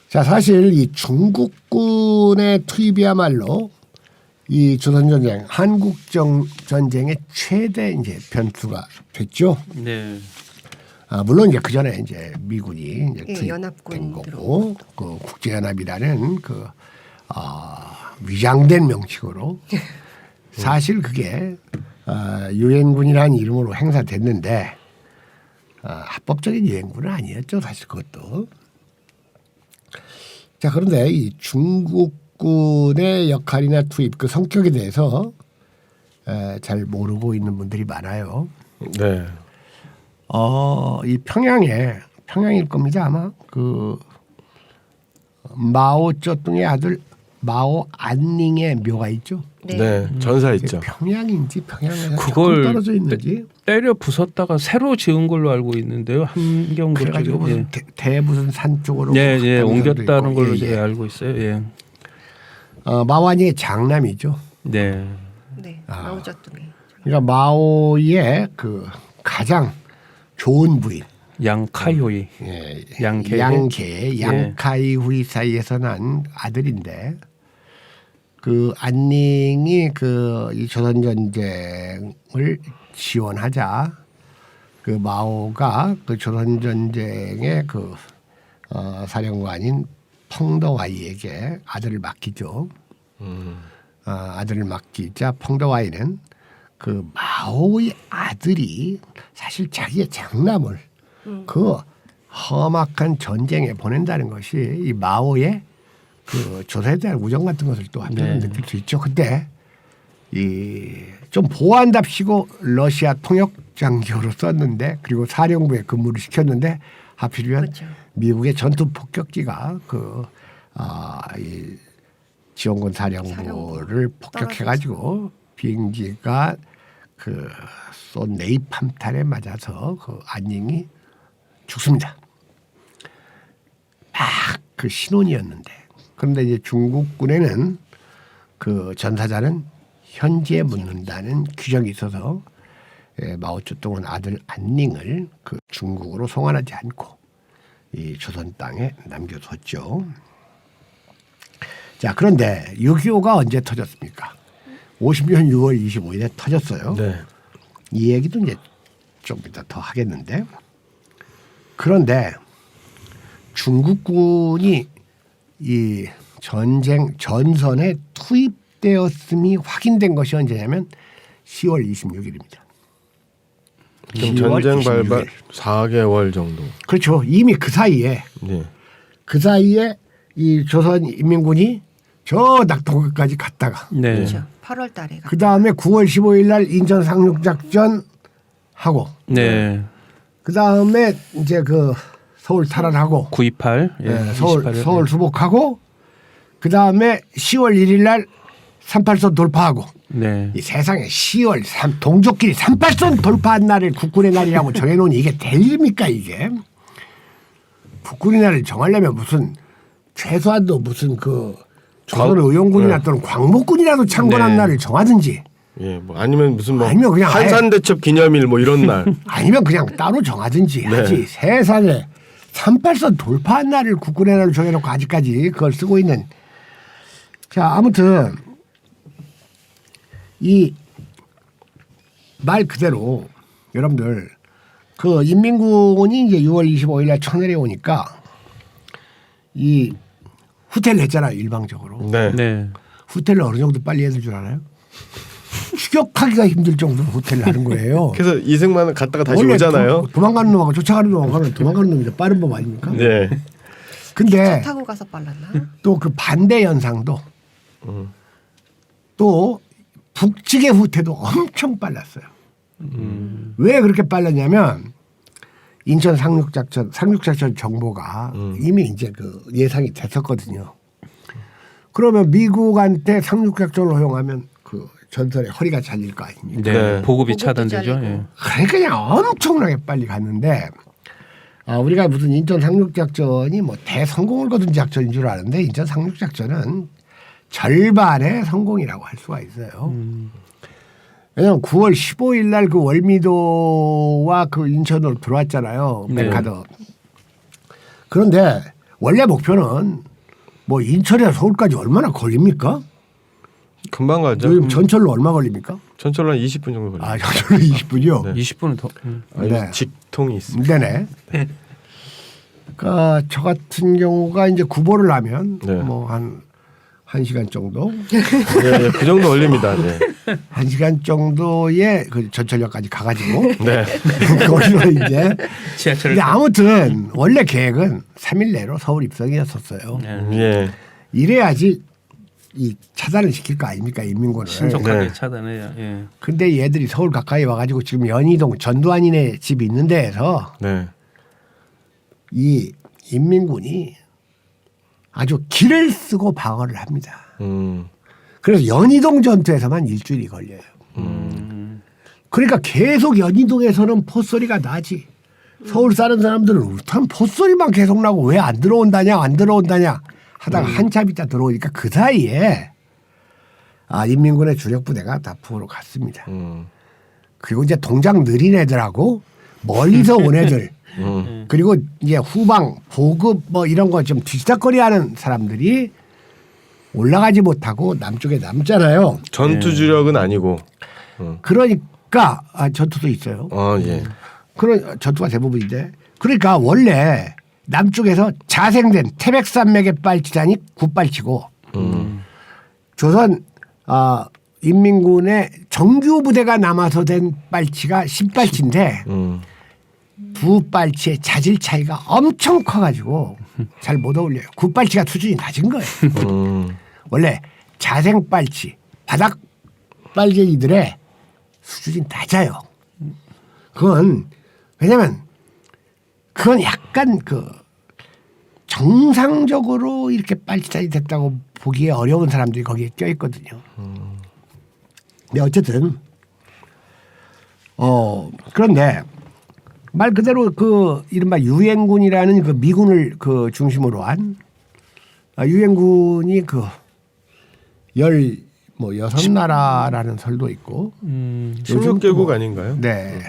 자, 사실 이 중국군의 투입이야말로 이 조선전쟁, 한국전쟁의 최대 이제 변수가 됐죠. 네. 물론 이제 그 전에 이제 미군이 이제 예, 투입된 연합군 거고, 그 국제연합이라는 그 위장된 명칭으로 사실 그게 유엔군이라는 이름으로 행사됐는데 합법적인 유엔군은 아니었죠, 사실 그것도. 자, 그런데 이 중국군의 역할이나 투입 그 성격에 대해서 잘 모르고 있는 분들이 많아요. 네. 이 평양일 겁니다. 아마 그 마오쩌둥의 아들 마오 안닝의 묘가 있죠. 네. 전사 있죠. 평양인지 평양에서 그걸 조금 떨어져 있는지 때려 부쉈다가 새로 지은 걸로 알고 있는데요. 한경도 그래가지고 쪽에. 무슨 대 무슨 산 쪽으로 네, 예, 갔다는 사람도 옮겼다는 있고. 걸로 예, 제가 예. 알고 있어요. 예. 마오 안닝의 장남이죠. 네. 네, 마오쩌둥이. 그러니까 마오의 그 가장 좋은 부인 양카요이. 예, 양계. 양계 양카이후이 사이에서 난 아들인데 그 안닝이 그 이 조선 전쟁을 지원하자 그 마오가 그 조선 전쟁의 그 사령관인 펑더와이에게 아들을 맡기죠. 아들을 맡기자 펑더와이는 그 마오의 아들이 사실 자기의 장남을 그 험악한 전쟁에 보낸다는 것이 이 마오의 그 조선에 대한 우정 같은 것을 또 한편으로 네. 느낄 수 있죠. 근데 이 좀 보안답시고 러시아 통역 장교로 썼는데 그리고 사령부에 근무를 시켰는데 하필이면 그렇죠. 미국의 전투 폭격기가 이 지원군 사령부를 폭격해가지고 비행기가 그 쏜 네이팜탄에 맞아서 그 안닝이 죽습니다. 막 그 신혼이었는데 그런데 이제 중국군에는 그 전사자는 현지에 묻는다는 규정이 있어서 마오쩌둥은 아들 안닝을 그 중국으로 송환하지 않고 이 조선 땅에 남겨뒀죠. 자, 그런데 6.25가 언제 터졌습니까? 50년 6월 25일에 터졌어요. 네. 이 얘기도 이제 좀 이따 더 하겠는데 그런데 중국군이 이 전쟁 전선에 투입되었음이 확인된 것이 언제냐면 10월 26일입니다. 지금 전쟁 발발 4개월 정도. 그렇죠. 이미 그 사이에 네. 이 조선인민군이 저 낙동강까지 갔다가 네. 그렇죠. 8월 달에 그 다음에 9월 15일 날 인천 상륙작전 하고 네. 그 다음에 이제 그 서울 탈환하고 928. 예. 네, 28일. 서울 수복하고 그 다음에 10월 1일 날 38선 돌파하고 네. 이 세상에 10월 동족끼리 38선 돌파한 날을 국군의 날이라고 정해놓으니 이게 될 일입니까 이게? 국군의 날을 정하려면 무슨 최소한도 무슨 그 조선의용군이나 또는 광복군이라도 창건한 네. 날을 정하든지 예, 뭐 아니면 무슨 뭐 아니면 그냥 한산대첩 기념일 뭐 이런 날. 아니면 그냥 따로 정하든지 네. 하지. 세상에 38선 돌파한 날을 국군의 날을 정해놓고 아직까지 그걸 쓰고 있는. 자, 아무튼 이 말 그대로 여러분들 그 인민군이 이제 6월 25일 날 천안에 오니까 이 후퇴를 했잖아요, 일방적으로. 네. 네. 후퇴를 어느 정도 빨리 해줄 줄 알아요? 추격하기가 힘들 정도로 후퇴를 하는 거예요. 그래서 이승만은 갔다가 다시 원래 오잖아요. 도망가는 놈하고 쫓아가는 놈하고 하면 도망가는 놈이 더 빠른 법 아닙니까? 네. 근데 타고 가서 빨랐나? 또 그 반대 현상도 또 북측의 후퇴도 엄청 빨랐어요. 왜 그렇게 빨랐냐면 인천 상륙작전 정보가 이미 이제 그 예상이 됐었거든요. 그러면 미국한테 상륙작전을 허용하면 그 전선에 허리가 잘릴 거 아닙니까? 네. 네. 보급이 보급도 차단되죠. 잘리고. 예. 그냥 엄청나게 빨리 갔는데 우리가 무슨 인천 상륙작전이 뭐 대성공을 거둔 작전인 줄 아는데 인천 상륙작전은 절반의 성공이라고 할 수가 있어요. 왜냐하면 9월 15일 날 그 월미도와 그 인천으로 들어왔잖아요. 네. 백화점. 그런데 원래 목표는 뭐 인천에서 서울까지 얼마나 걸립니까? 금방 가죠. 요즘 전철로 얼마 걸립니까? 전철로 한 20분 정도 걸려요. 아, 전철로 20분이요? 네. 20분은 더. 네. 직통이 있습니다. 네네. 그러니까 저 같은 경우가 이제 구보를 하면 네. 뭐 한 시간 정도, 네, 그 정도 걸립니다. 네. 1시간 정도의 그 전철역까지 가가지고 네. 거기서 이제. 지하철을 근데 아무튼 원래 계획은 3일 내로 서울 입성이었었어요. 예. 이래야지 이 차단을 시킬 거 아닙니까 인민군을. 신속하게 네. 차단해야. 예. 근데 얘들이 서울 가까이 와가지고 지금 연희동 전두환이네 집이 있는 데에서 네. 이 인민군이 아주 기를 쓰고 방어를 합니다. 그래서 연희동 전투에서만 일주일이 걸려요. 그러니까 계속 연희동에서는 포소리가 나지. 서울 사는 사람들은 우선 포소리만 계속 나고 왜 안 들어온다냐 하다가 한참 있다 들어오니까 그 사이에 인민군의 주력 부대가 다풍으로 갔습니다. 그리고 이제 동작 느린 애들하고 멀리서 온 애들 그리고 이제 후방 보급 뭐 이런 거 좀 뒤지다거리하는 사람들이 올라가지 못하고 남쪽에 남잖아요. 전투 주력은 아니고. 그러니까 전투도 있어요. 예. 그런 전투가 대부분인데 그러니까 원래 남쪽에서 자생된 태백산맥의 빨치단이 9빨치고 조선 인민군의 정규 부대가 남아서 된 빨치가 10빨치인데 두 빨치의 자질 차이가 엄청 커가지고 잘 못 어울려요. 9빨치가 수준이 낮은 거예요. 원래 자생 빨치 바닥 빨갱이들의 수준이 낮아요. 그건 왜냐면 그건 약간 그 정상적으로 이렇게 빨치단이 됐다고 보기에 어려운 사람들이 거기에 껴있거든요. 근데 어쨌든 그런데 말 그대로 그 이른바 유엔군이라는 그 미군을 그 중심으로 한 유엔군이 그 16나라라는 설도 있고 16개국 아닌가요? 네.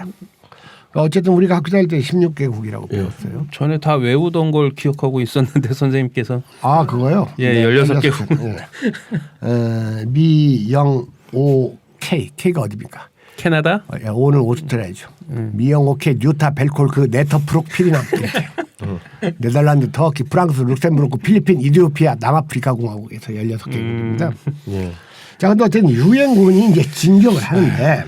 어쨌든 우리가 학교 다닐 때 16개국이라고 배웠어요. 전에 다 외우던 걸 기억하고 있었는데 선생님께서 그거요? 예, 네, 16개국. 미, 영, 오, K. K가 어디입니까? 캐나다? 오는 오스트리아죠. 미영, 오케이, 뉴타, 벨콜크, 네터프룩, 피리남 이렇게. 네덜란드, 터키, 프랑스, 룩셈부르크, 필리핀, 이디오피아, 남아프리카 공화국에서 16개국입니다. 예. 자, 근데 어쨌든 유엔군이 이제 진격을 하는데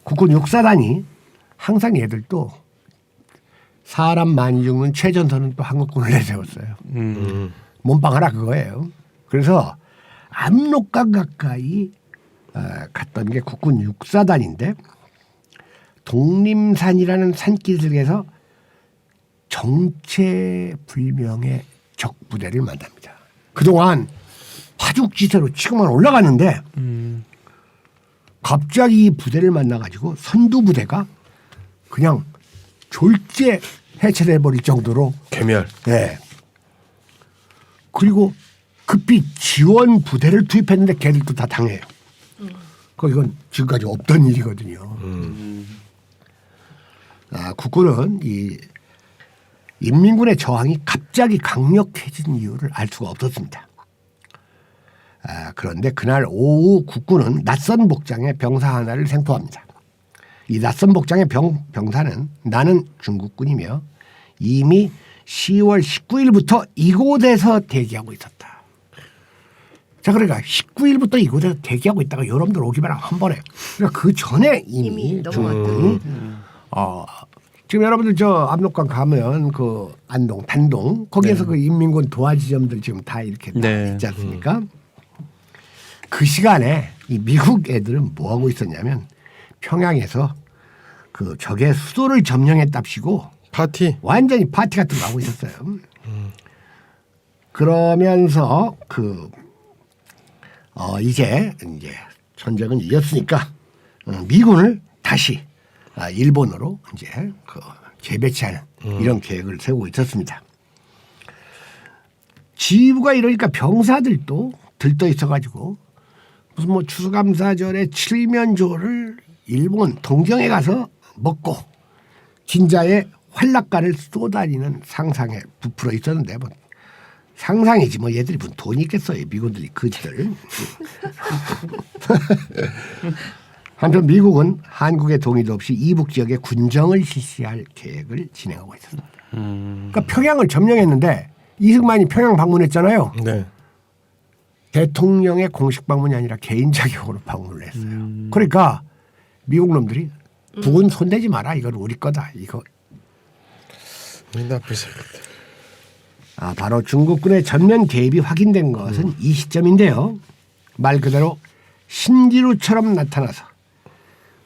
국군 6사단이 항상 얘들도 사람 많이 죽는 최전선은 또 한국군을 내세웠어요. 몸빵하라 그거예요. 그래서 압록강 가까이 갔던 게 국군 6사단인데 독림산이라는 산기슭에서 정체불명의 적부대를 만납니다. 그동안 파죽지세로 치고만 올라가는데 갑자기 이 부대를 만나가지고 선두부대가 그냥 졸제 해체돼버릴 정도로 괴멸. 네. 그리고 급히 지원 부대를 투입했는데 걔들도 다 당해요. 이건 지금까지 없던 일이거든요. 국군은 이 인민군의 저항이 갑자기 강력해진 이유를 알 수가 없었습니다. 그런데 그날 오후 국군은 낯선 복장의 병사 하나를 생포합니다. 이 낯선 복장의 병사는 나는 중국군이며 이미 10월 19일부터 이곳에서 대기하고 있었다. 자, 그러니까 19일부터 이곳에서 대기하고 있다가 여러분들 오기만 하면 한 번에. 그러니까 그 전에 이미 중국군이 지금 여러분들 저 압록강 가면 그 안동, 단동 거기에서 그 인민군 도하지점들 지금 다 이렇게 다 있지 않습니까? 그 시간에 이 미국 애들은 뭐 하고 있었냐면 평양에서 그 적의 수도를 점령했답시고 파티. 완전히 파티 같은 거 하고 있었어요. 그러면서 이제 전쟁은 이겼으니까 미군을 다시 일본으로 이제 재배치하는 이런 계획을 세우고 있었습니다. 지휘부가 이러니까 병사들도 들떠 있어가지고 무슨 뭐 추수감사절에 칠면조를 일본 동경에 가서 먹고 진자에 활락가를 쏘다니는 상상에 부풀어 있었는데 뭐 상상이지 뭐 얘들이 무슨 돈이 있겠어요. 미군들이 거지들. 한편 미국은 한국의 동의도 없이 이북 지역에 군정을 실시할 계획을 진행하고 있었습니다. 그러니까 평양을 점령했는데 이승만이 평양 방문했잖아요. 네. 대통령의 공식 방문이 아니라 개인 자격으로 방문을 했어요. 그러니까 미국 놈들이 북은 손대지 마라. 이건 우리 거다. 이거. 나쁜 새끼들. 바로 중국군의 전면 개입이 확인된 것은 이 시점인데요. 말 그대로 신기루처럼 나타나서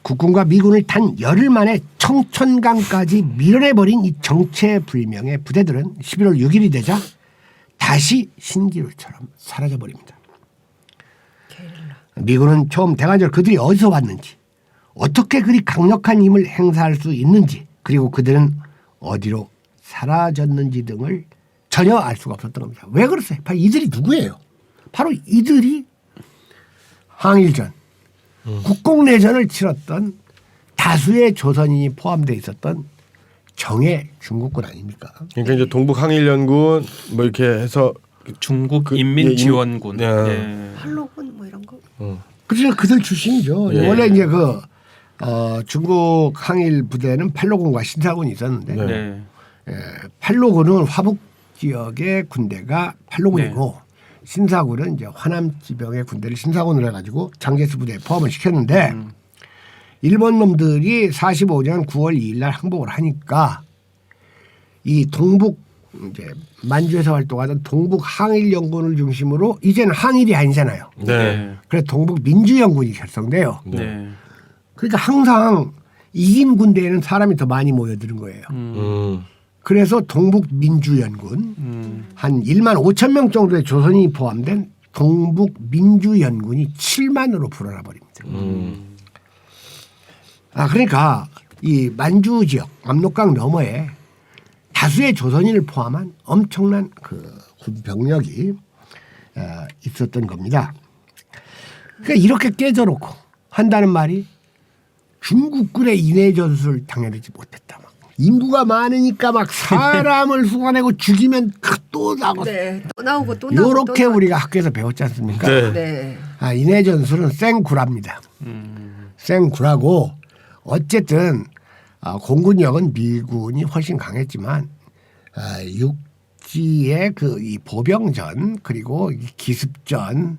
국군과 미군을 단 열흘 만에 청천강까지 밀어내버린 이 정체불명의 부대들은 11월 6일이 되자 다시 신기루처럼 사라져버립니다. 미군은 처음 대관절 그들이 어디서 왔는지 어떻게 그리 강력한 힘을 행사할 수 있는지 그리고 그들은 어디로 사라졌는지 등을 전혀 알 수가 없었던 겁니다. 왜 그랬어요? 바로 이들이 누구예요? 바로 이들이 항일전, 국공내전을 치렀던 다수의 조선인이 포함되어 있었던 정예 중국군 아닙니까? 그러니까 이제 동북항일연군 뭐 이렇게 해서 중국 그- 인민지원군. 예. 예. 팔로군 뭐 이런 거. 그래서 그들 출신이죠. 예. 원래 이제 중국 항일 부대는 팔로군과 신사군이 있었는데 네. 네. 팔로군은 화북 지역의 군대가 팔로군이고 신사군은 이제 화남 지병의 군대를 신사군으로 해가지고 장개수 부대에 포함을 시켰는데 일본 놈들이 45년 9월 2일 날 항복을 하니까 이 동북 이제 만주에서 활동하던 동북 항일 연군을 중심으로 이제는 항일이 아니잖아요. 네. 그래서 동북 민주연군이 결성돼요. 네. 그러니까 항상 이긴 군대에는 사람이 더 많이 모여드는 거예요. 그래서 동북 민주연군 한 1만 5천 명 정도의 조선인이 포함된 동북 민주연군이 7만으로 불어나 버립니다. 그러니까 이 만주 지역 압록강 너머에 다수의 조선인을 포함한 엄청난 군 병력이 있었던 겁니다. 그러니까 이렇게 깨져놓고 한다는 말이 중국군의 인해 전술을 당해내지 못했다. 막. 인구가 많으니까 막 사람을 쏟아내고 죽이면 또 나고. 네, 또 나오고 또 나오고. 이렇게 또 우리가 학교에서 배웠지 않습니까? 네. 나오고. 네. 인해 전술은 생구라입니다. 생구라고 어쨌든 공군력은 미군이 훨씬 강했지만 육지의 이 보병전 그리고 이 기습전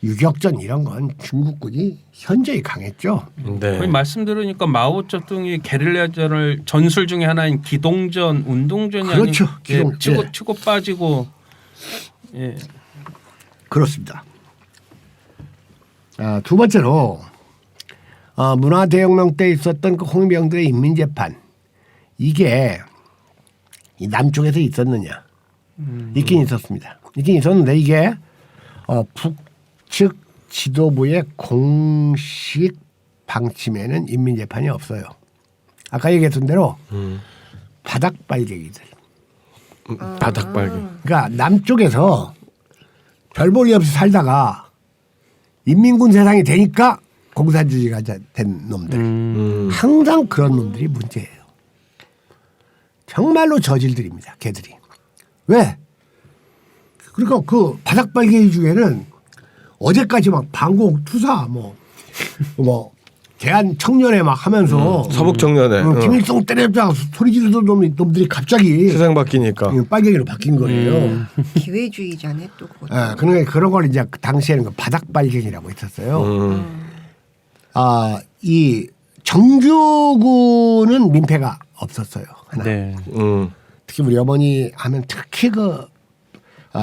유격전 이런 건 중국군이 현저히 강했죠. 네. 거의 말씀 들으니까 마오쩌둥이 게릴라전을 전술 중에 하나인 기동전, 운동전이 그렇죠. 아닌 기동, 예. 치고 빠지고. 예. 그렇습니다. 두 번째로 문화대혁명 때 있었던 그 홍위병들의 인민재판 이게 이 남쪽에서 있었느냐? 있긴 있었습니다. 있긴 있었는데 이게 북측 지도부의 공식 방침에는 인민재판이 없어요. 아까 얘기했던 대로 바닥빨갱이들. 바닥발기. 그러니까 남쪽에서 별 볼 일 없이 살다가 인민군 세상이 되니까 공산주의가 된 놈들. 항상 그런 놈들이 문제예요. 정말로 저질들입니다. 걔들이. 왜? 그러니까 그 바닥발갱이 중에는 어제까지 막 방공 투사 뭐 대한 청년회 막 하면서 서북 청년회. 김일성 때려잡자 소리 지르던 놈들이 갑자기 세상 바뀌니까. 빨갱이로 바뀐 거예요. 기회주의자네 또 그것도. 그러니까 그런 걸 이제 그 당시에는 그 바닥발갱이라고 했었어요. 이 정규군은 민폐가 없었어요. 하나. 네. 특히 우리 어머니 하면 특히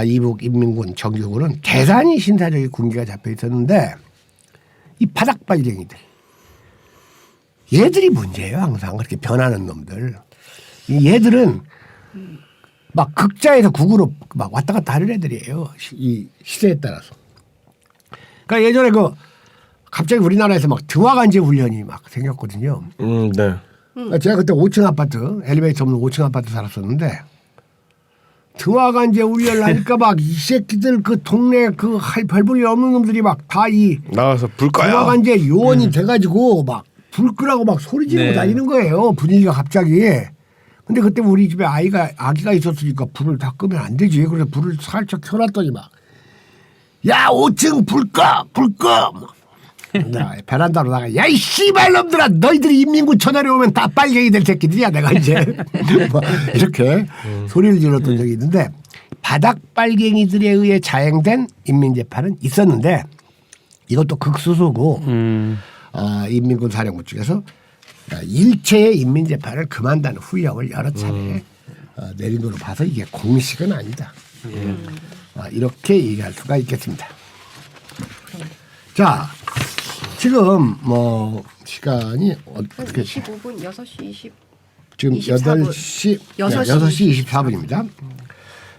이북 인민군 정규군은 대단히 신사적인 군기가 잡혀 있었는데 이 바닥발갱이들 얘들이 문제예요. 항상 그렇게 변하는 놈들. 이 얘들은 막 극자에서 극으로 막 왔다 갔다 하는 애들이에요. 이 시대에 따라서. 그러니까 예전에 그 갑자기 우리나라에서 막 등화관제 훈련이 막 생겼거든요. 네. 제가 그때 5층 아파트, 엘리베이터 없는 5층 아파트 살았었는데 등화관제 훈련을 하니까 막 이 새끼들 그 동네 그 별 볼일 없는 놈들이 막 다 이 나가서 불 꺼요. 등화관제 요원이 돼가지고 막 불 끄라고 막 소리 지르고 네. 다니는 거예요. 분위기가 갑자기. 근데 그때 우리 집에 아기가 있었으니까 불을 다 끄면 안 되지. 그래서 불을 살짝 켜놨더니 막 야 5층 불 꺼! 불 꺼! 야, 베란다로 나가. 야, 이 씨발놈들아, 너희들이 인민군 천하에 오면 다 빨갱이 될 새끼들이야. 내가 이제 뭐 이렇게 소리를 질렀던 적이 있는데 바닥 빨갱이들에 의해 자행된 인민재판은 있었는데 이것도 극소수고 인민군 사령부 측에서 일체의 인민재판을 그만둔 후령을 여러 차례 내린 걸로 봐서 이게 공식은 아니다. 이렇게 얘기할 수가 있겠습니다. 자. 지금 뭐 시간이 어떻게 25분 6시 20 지금 24분. 6시 24분입니다.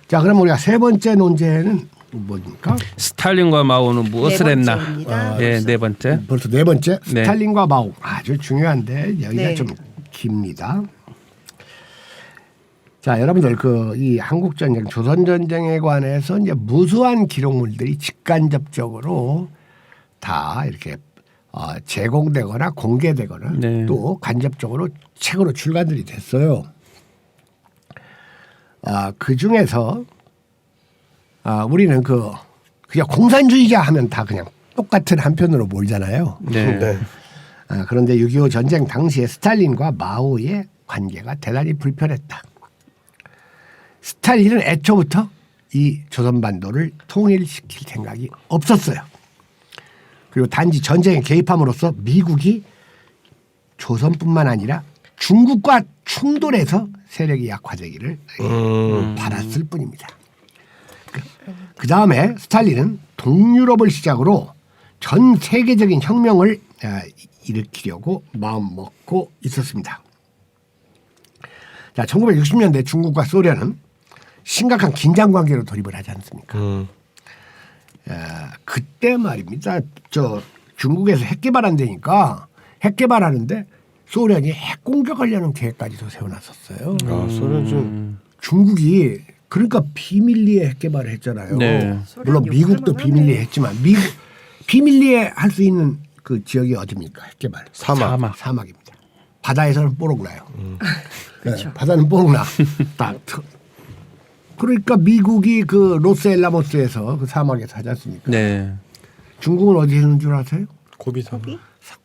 자, 그럼 우리가 세 번째 논제는 뭡니까? 스탈린과 마오는 무엇을 네 했나? 번째입니다. 예, 네 번째. 벌써 네 번째 네. 스탈린과 마오 아주 중요한데 여기가 네. 좀 깁니다. 자, 여러분들 그 이 한국 전쟁, 조선 전쟁에 관해서 이제 무수한 기록물들이 직간접적으로 다 이렇게 제공되거나 공개되거나 네. 또 간접적으로 책으로 출간들이 됐어요. 그 중에서 우리는 그냥 공산주의자 하면 다 그냥 똑같은 한편으로 몰잖아요. 네. 네. 그런데 6.25 전쟁 당시에 스탈린과 마오의 관계가 대단히 불편했다. 스탈린은 애초부터 이 조선반도를 통일시킬 생각이 없었어요. 그리고 단지 전쟁에 개입함으로써 미국이 조선뿐만 아니라 중국과 충돌해서 세력이 약화되기를 바랐을 뿐입니다. 그 다음에 스탈린은 동유럽을 시작으로 전 세계적인 혁명을 일으키려고 마음먹고 있었습니다. 자, 1960년대 중국과 소련은 심각한 긴장 관계로 돌입을 하지 않습니까? 그때 말입니다. 중국에서 핵 개발한다니까 핵 개발하는데 소련이 핵 공격하려는 계획까지도 세워놨었어요. 소련 좀 중국이 그러니까 비밀리에 핵 개발을 했잖아요. 네. 물론 소련 미국도 욕할 비밀리에 했지만 비밀리에 할 수 있는 그 지역이 어디입니까? 핵 개발. 사막입니다. 바다에서는 뽀록 나요. 네, 바다는 뽀록 나. 딱. 그러니까 미국이 그 로스엘라모스에서 그 사막에서 하지 않습니까? 네. 중국은 어디에 있는 줄 아세요? 고비사.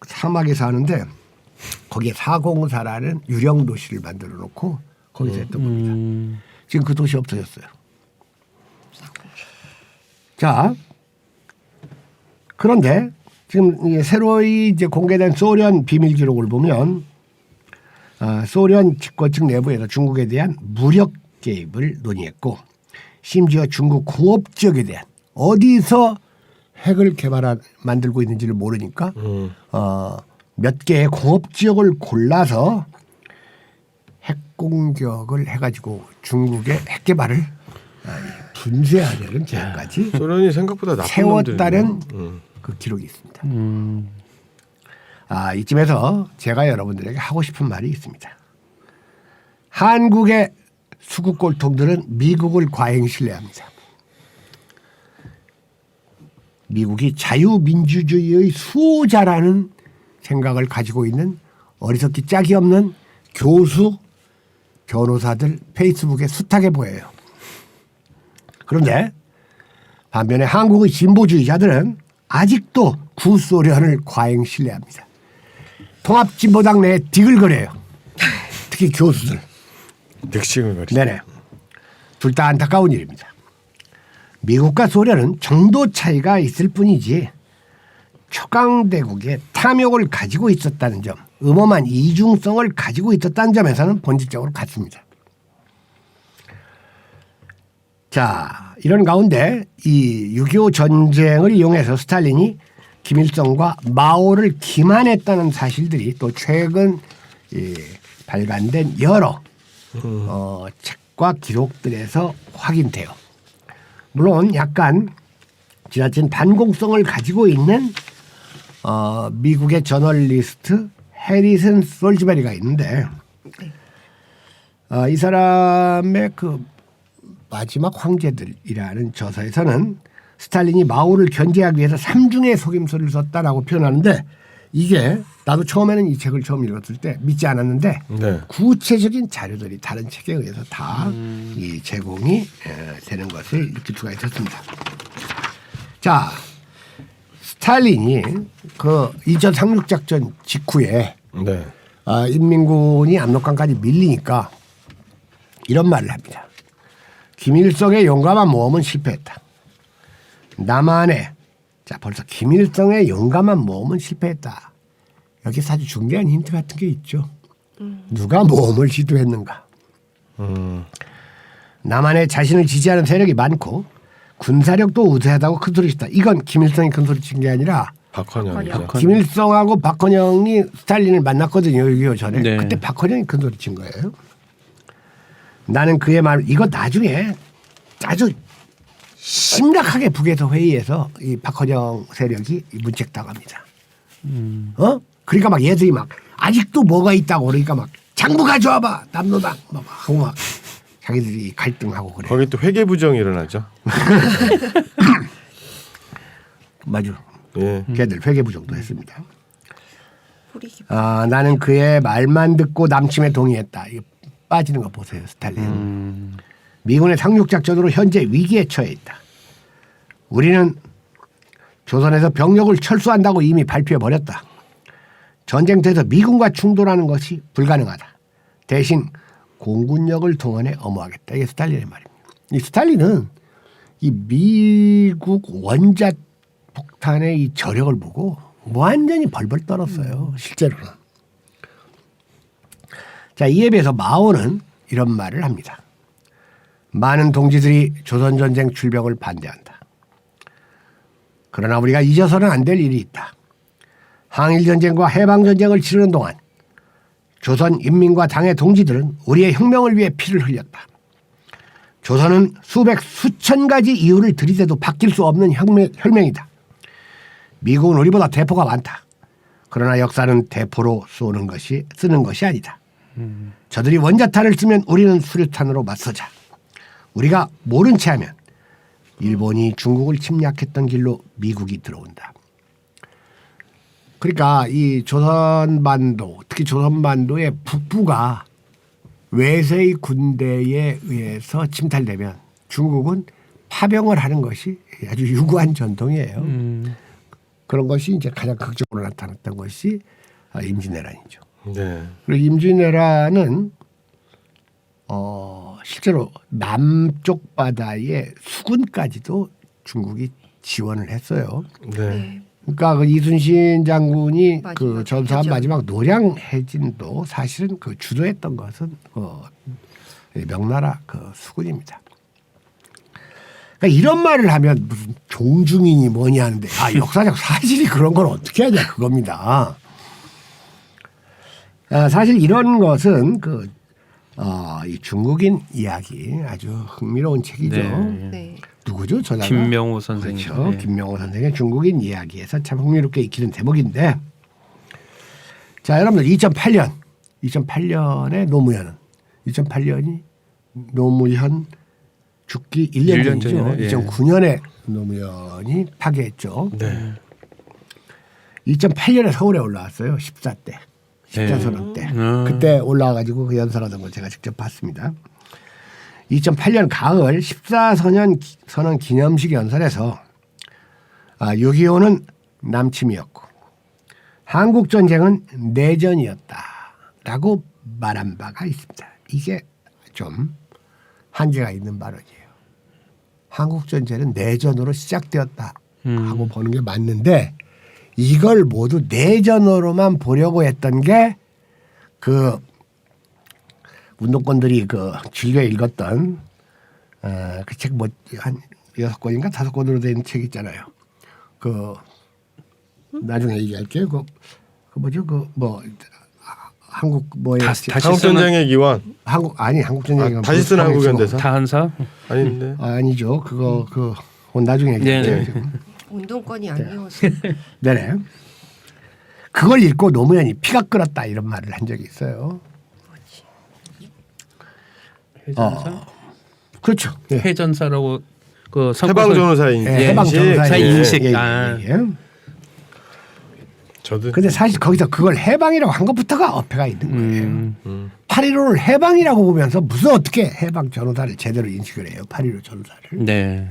사막에서 하는데 거기에 사공사라는 유령 도시를 만들어 놓고 거기서 했던 겁니다. 지금 그 도시 없어졌어요. 자, 그런데 지금 새로이 이제 공개된 소련 비밀 기록을 보면 소련 집권층 내부에서 중국에 대한 무력 개입을 논의했고 심지어 중국 공업 지역에 대한 어디서 핵을 만들고 있는지를 모르니까 몇 개의 공업 지역을 골라서 핵 공격을 해가지고 중국의 핵 개발을 분쇄하려는 계획까지 소련이 생각보다 나쁜 세웠다는 놈들이네요. 그 기록이 있습니다. 이쯤에서 제가 여러분들에게 하고 싶은 말이 있습니다. 한국의 수국골통들은 미국을 과잉 신뢰합니다. 미국이 자유민주주의의 수호자라는 생각을 가지고 있는 어리석기 짝이 없는 교수, 변호사들 페이스북에 숱하게 보여요. 그런데 반면에 한국의 진보주의자들은 아직도 구소련을 과잉 신뢰합니다. 통합진보당 내에 디글거려요. 특히 교수들. 득식을 가리죠. 네네. 둘 다 안타까운 일입니다. 미국과 소련은 정도 차이가 있을 뿐이지 초강대국의 탐욕을 가지고 있었다는 점, 음험한 이중성을 가지고 있었다는 점에서는 본질적으로 같습니다. 자, 이런 가운데 이 6.25 전쟁을 이용해서 스탈린이 김일성과 마오를 기만했다는 사실들이 또 최근 발간된 여러 책과 기록들에서 확인돼요. 물론 약간 지나친 반공성을 가지고 있는 미국의 저널리스트 해리슨 솔즈베리가 있는데 이 사람의 그 마지막 황제들이라는 저서에서는 스탈린이 마오를 견제하기 위해서 3중의 속임수를 썼다라고 표현하는데 이게 나도 처음에는 이 책을 처음 읽었을 때 믿지 않았는데 네. 구체적인 자료들이 다른 책에 의해서 다 이 제공이 되는 것을 익힐 수가 있었습니다. 자, 스탈린이 그 2차 상륙작전 직후에 네. 인민군이 압록강까지 밀리니까 이런 말을 합니다. 김일성의 용감한 모험은 실패했다. 남한의 자 벌써 김일성의 용감한 모험은 실패했다. 여기서 아주 중요한 힌트 같은 게 있죠. 누가 모험을 시도했는가. 남한에 자신을 지지하는 세력이 많고 군사력도 우세하다고 큰소리쳤다. 이건 김일성이 큰소리 친 게 아니라 박헌영이죠. 김일성하고 박헌영이 스탈린을 만났거든요. 6.25 전에. 네. 그때 박헌영이 큰소리 친 거예요. 나는 그의 말 이거 나중에 아주 심각하게 북에서 회의해서 이 박헌영 세력이 문책당합니다. 그러니까 막 얘들이 막 아직도 뭐가 있다고 그러니까 막 장부 가져와봐 남노당 막 하고 막 자기들이 갈등하고 그래. 거기 또 회계부정이 일어나죠. 맞아. 예. 걔들 회계부정도 했습니다. 뿌리 깊- 나는 그의 말만 듣고 남침에 동의했다. 이거 빠지는 거 보세요, 스탈린. 미군의 상륙작전으로 현재 위기에 처해 있다. 우리는 조선에서 병력을 철수한다고 이미 발표해버렸다. 전쟁터에서 미군과 충돌하는 것이 불가능하다. 대신 공군력을 동원해 엄호하겠다. 이게 스탈린의 말입니다. 이 스탈린은 이 미국 원자 폭탄의 이 저력을 보고 완전히 벌벌 떨었어요. 실제로는. 자, 이에 비해서 마오는 이런 말을 합니다. 많은 동지들이 조선전쟁 출병을 반대한다. 그러나 우리가 잊어서는 안 될 일이 있다. 항일전쟁과 해방전쟁을 치르는 동안 조선 인민과 당의 동지들은 우리의 혁명을 위해 피를 흘렸다. 조선은 수백 수천 가지 이유를 들이대도 바뀔 수 없는 혈맹이다. 미국은 우리보다 대포가 많다. 그러나 역사는 대포로 쓰는 것이 아니다. 저들이 원자탄을 쓰면 우리는 수류탄으로 맞서자. 우리가 모른 채 하면 일본이 중국을 침략했던 길로 미국이 들어온다. 그러니까 이 조선반도, 특히 조선반도의 북부가 외세의 군대에 의해서 침탈되면 중국은 파병을 하는 것이 아주 유구한 전통이에요. 그런 것이 이제 가장 극적으로 나타났던 것이 임진왜란이죠. 네. 그리고 임진왜란은 실제로 남쪽 바다의 수군까지도 중국이 지원을 했어요. 네. 그러니까 그 이순신 장군이 마지막 그 전사한 해전. 마지막 노량 해진도 사실은 그 주도했던 것은 명나라 그 수군입니다. 그러니까 이런 말을 하면 무슨 종중이니 뭐니 하는데 역사적 사실이 그런 걸 어떻게 하냐 그겁니다. 사실 이런 것은 이 중국인 이야기 아주 흥미로운 책이죠. 네. 네. 누구죠? 저자가? 김명호 선생님. 그렇죠. 네. 김명호 선생의 중국인 이야기에서 참 흥미롭게 익히는 대목인데 자 여러분들 2008년에 노무현은 2008년이 노무현 죽기 1년 1년 전이죠. 전이네. 예. 2009년에 노무현이 파괴했죠. 네. 2008년에 서울에 올라왔어요. 14대. 14선언 때. 그때 올라와가지고 그 연설하던 걸 제가 직접 봤습니다. 2008년 가을 14선언 기념식 연설에서 6.25는 남침이었고 한국전쟁은 내전이었다라고 말한 바가 있습니다. 이게 좀 한계가 있는 발언이에요. 한국전쟁은 내전으로 시작되었다 하고 보는 게 맞는데 이걸 모두 내전으로만 보려고 했던 게 그 운동권들이 그 즐겨 읽었던 그 책 뭐 한 6권인가 5권으로 된 책 있잖아요. 그 나중에 얘기할게요. 그 뭐죠? 그 뭐 한국 뭐에 다시 한국 전쟁의 기원. 한국 전쟁이 다시 쓰는 한국 현대사. 다한사? 아닌데. 아니죠. 그거 나중에 얘기할게요. 네네. 지금. 운동권이 아니어서. 네네. 그걸 읽고 노무현이 피가 끓었다 이런 말을 한 적이 있어요. 해전사? 그렇죠. 예. 해전사라고 그 해방 전후사 인식. 예, 해방 전후사 인식. 예, 예, 아. 예. 저도. 근데 사실 거기서 그걸 해방이라고 한 것부터가 어폐가 있는 거예요. 8.15를 해방이라고 보면서 무슨 어떻게 해방 전후사를 제대로 인식을 해요. 8.15 전후사를. 네.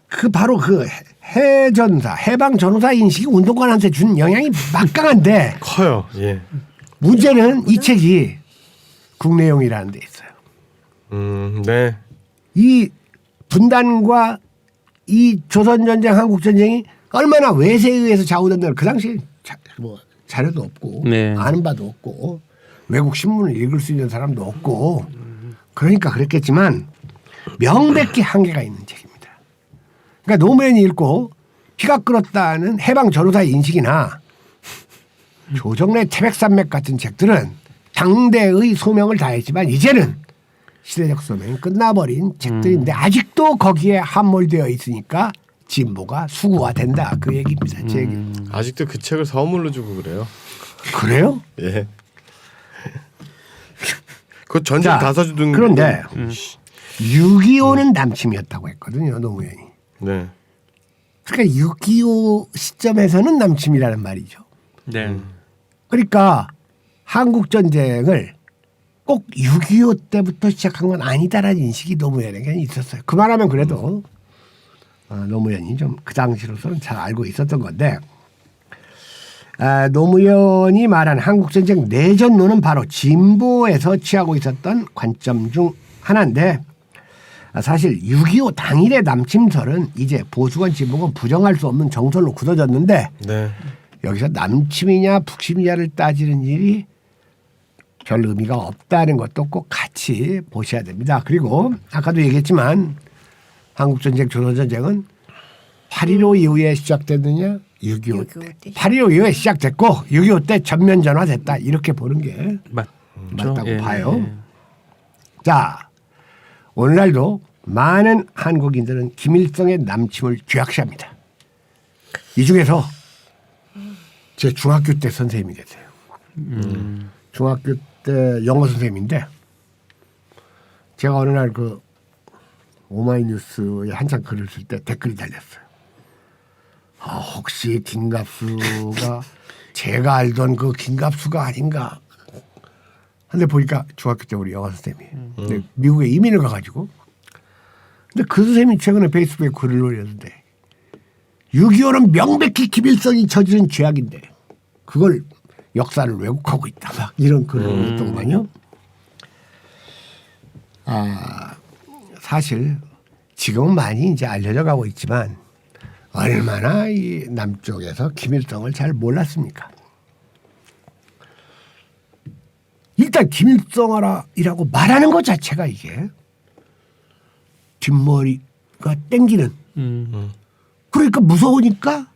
그 바로 그 해전사, 해방 전후사 인식이 운동권한테 준 영향이 막강한데 커요. 예. 문제는 이 책이 국내용이라는 데 있어요. 네. 이 분단과 이 조선전쟁, 한국전쟁이 얼마나 외세에 의해서 좌우된다는 그 당시에 자료도 없고 네. 아는 바도 없고 외국 신문을 읽을 수 있는 사람도 없고 그러니까 그랬겠지만 명백히 한계가 있는 책입니다. 그러니까 노무현이 읽고 피가 끓었다는 해방 전후사의 인식이나 조정래 태백산맥 같은 책들은 당대의 소명을 다했지만 이제는 시대적 소명이 끝나버린 책들인데 아직도 거기에 함몰되어 있으니까 진보가 수구화된다 그 얘기입니다. 제 얘기. 아직도 그 책을 선물로 주고 그래요. 그래요? 예. 그 전쟁 자, 다 사주던. 그런데 6.25는 남침이었다고 했거든요. 노무현이. 네. 그러니까 6.25 시점에서는 남침이라는 말이죠. 네. 그러니까 한국 전쟁을 꼭 6.25 때부터 시작한 건 아니다라는 인식이 노무현에게 있었어요. 그만하면 그래도 노무현이 좀 그 당시로서는 잘 알고 있었던 건데 노무현이 말한 한국 전쟁 내전론은 바로 진보에서 취하고 있었던 관점 중 하나인데 사실 6.25 당일의 남침설은 이제 보수건 진보건 부정할 수 없는 정설로 굳어졌는데 네. 여기서 남침이냐 북침이냐를 따지는 일이 별 의미가 없다는 것도 꼭 같이 보셔야 됩니다. 그리고 아까도 얘기했지만 한국전쟁, 조선전쟁은 8.15 이후에 시작됐느냐 6.25 때. 8.15 이후에 시작됐고 6.25 때 전면 전화됐다. 이렇게 보는 게 맞다고 예, 봐요. 예. 자, 오늘날도 많은 한국인들은 김일성의 남침을 죄악시합니다. 이 중에서 제 중학교 때 선생님이 계세요. 중학교 때 영어 선생님인데 제가 어느 날 그 오마이뉴스에 한창 글을 쓸 때 댓글이 달렸어요. 혹시 김갑수가 제가 알던 그 김갑수가 아닌가. 근데 보니까 중학교 때 우리 영어 선생님이 근데 미국에 이민을 가가지고 근데 그 선생님이 최근에 페이스북에 글을 올렸는데 6.25는 명백히 김일성이 저지른 죄악인데 그걸 역사를 왜곡하고 있다. 막 이런 글을 올렸더구만요. 사실 지금은 많이 이제 알려져 가고 있지만 얼마나 이 남쪽에서 김일성을 잘 몰랐습니까? 일단 김일성이라고 말하는 것 자체가 이게 뒷머리가 땡기는 그러니까 무서우니까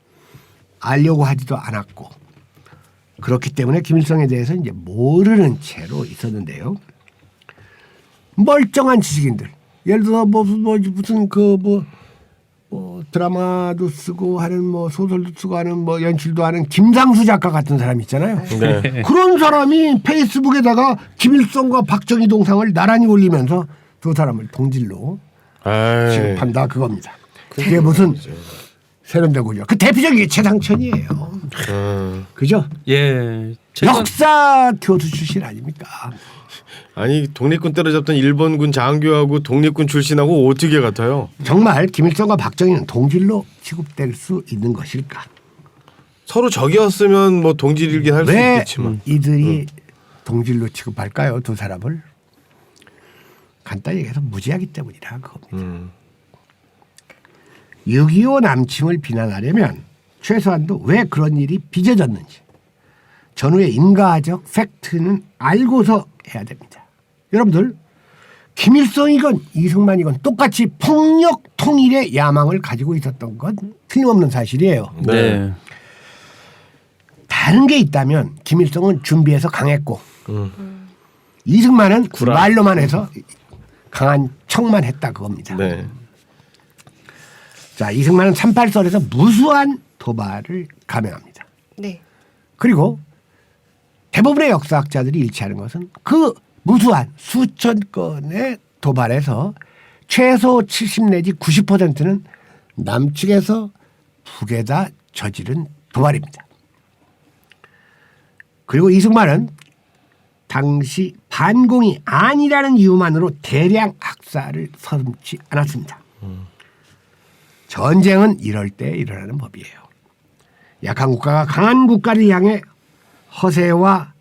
알려고 하지도 않았고 그렇기 때문에 김일성에 대해서 이제 모르는 채로 있었는데요. 멀쩡한 지식인들 예를 들어 무슨 드라마도 쓰고 하는 소설도 쓰고 하는 연출도 하는 김상수 작가 같은 사람이 있잖아요. 네. 그런 사람이 페이스북에다가 김일성과 박정희 동상을 나란히 올리면서 두 사람을 동질로 취급한다 그겁니다. 그게 무슨 세련되고요. 그 대표적인 게 최상천이에요. 그죠? 예. 역사 교수 출신 아닙니까? 아니 독립군 때려잡던 일본군 장교하고 독립군 출신하고 어떻게 같아요? 정말 김일성과 박정희는 동질로 취급될 수 있는 것일까? 서로 적이었으면 뭐 동질이긴 할 수 왜 있겠지만 이들이 동질로 취급할까요? 두 사람을 간단히 얘기해서 무지하기 때문이라 그겁니다. 6.25 남침을 비난하려면 최소한도 왜 그런 일이 빚어졌는지 전후의 인과적 팩트는 알고서 해야 됩니다. 여러분들 김일성이건 이승만이건 똑같이 폭력 통일의 야망을 가지고 있었던 건 틀림없는 사실이에요. 네. 다른 게 있다면 김일성은 준비해서 강했고 이승만은 말로만 해서 강한 척만 했다 그겁니다. 네. 자, 이승만은 38설에서 무수한 도발을 감행합니다. 네. 그리고 대부분의 역사학자들이 일치하는 것은 그 무수한 수천 건의 도발에서 최소 70 내지 90%는 남측에서 북에다 저지른 도발입니다. 그리고 이승만은 당시 반공이 아니라는 이유만으로 대량 학살을 서슴지 않았습니다. 전쟁은 이럴 때 일어나는 법이에요. 약한 국가가 강한 국가를 향해 허세와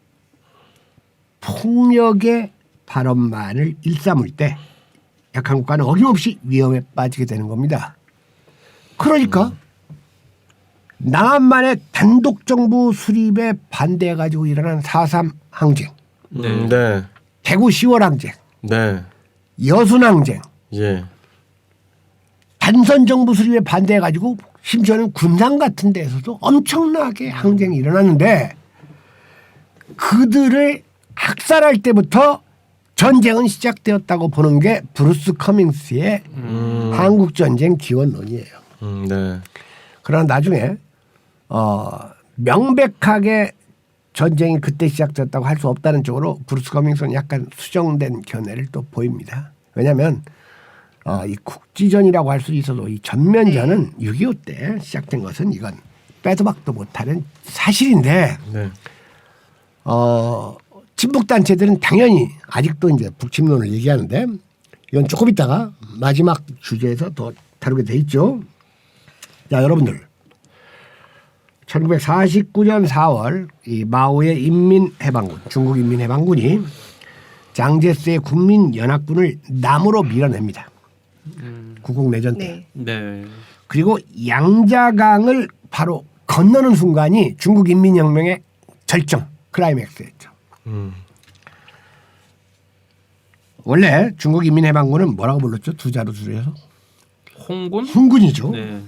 폭력의 발언만을 일삼을 때 약한 국가는 어김없이 위험에 빠지게 되는 겁니다. 그러니까 남한만의 단독 정부 수립에 반대해 가지고 일어난 4.3 항쟁, 네. 대구 10월 항쟁, 네. 여순 항쟁, 예. 단선 정부 수립에 반대해 가지고 심지어는 군산 같은 데에서도 엄청나게 항쟁이 일어났는데 그들을 학살할 때부터 전쟁은 시작되었다고 보는 게 브루스 커밍스의 한국전쟁 기원론이에요. 네. 그러나 나중에 명백하게 전쟁이 그때 시작됐다고 할 수 없다는 쪽으로 브루스 커밍스는 약간 수정된 견해를 또 보입니다. 왜냐하면 이 국지전이라고 할 수 있어도 이 전면전은 6.25 때 시작된 것은 이건 빼도 박도 못하는 사실인데 네. 친북 단체들은 당연히 아직도 이제 북침론을 얘기하는데 이건 조금 있다가 마지막 주제에서 더 다루게 돼 있죠. 자, 여러분들 1949년 4월 이 마오의 인민해방군, 중국 인민해방군이 장제스의 국민연합군을 남으로 밀어냅니다. 국共내전 때. 네. 네. 그리고 양자강을 바로 건너는 순간이 중국 인민혁명의 절정, 클라이맥스였죠. 원래 중국 인민해방군은 뭐라고 불렀죠? 두 자로 줄여서? 홍군? 홍군이죠. 네.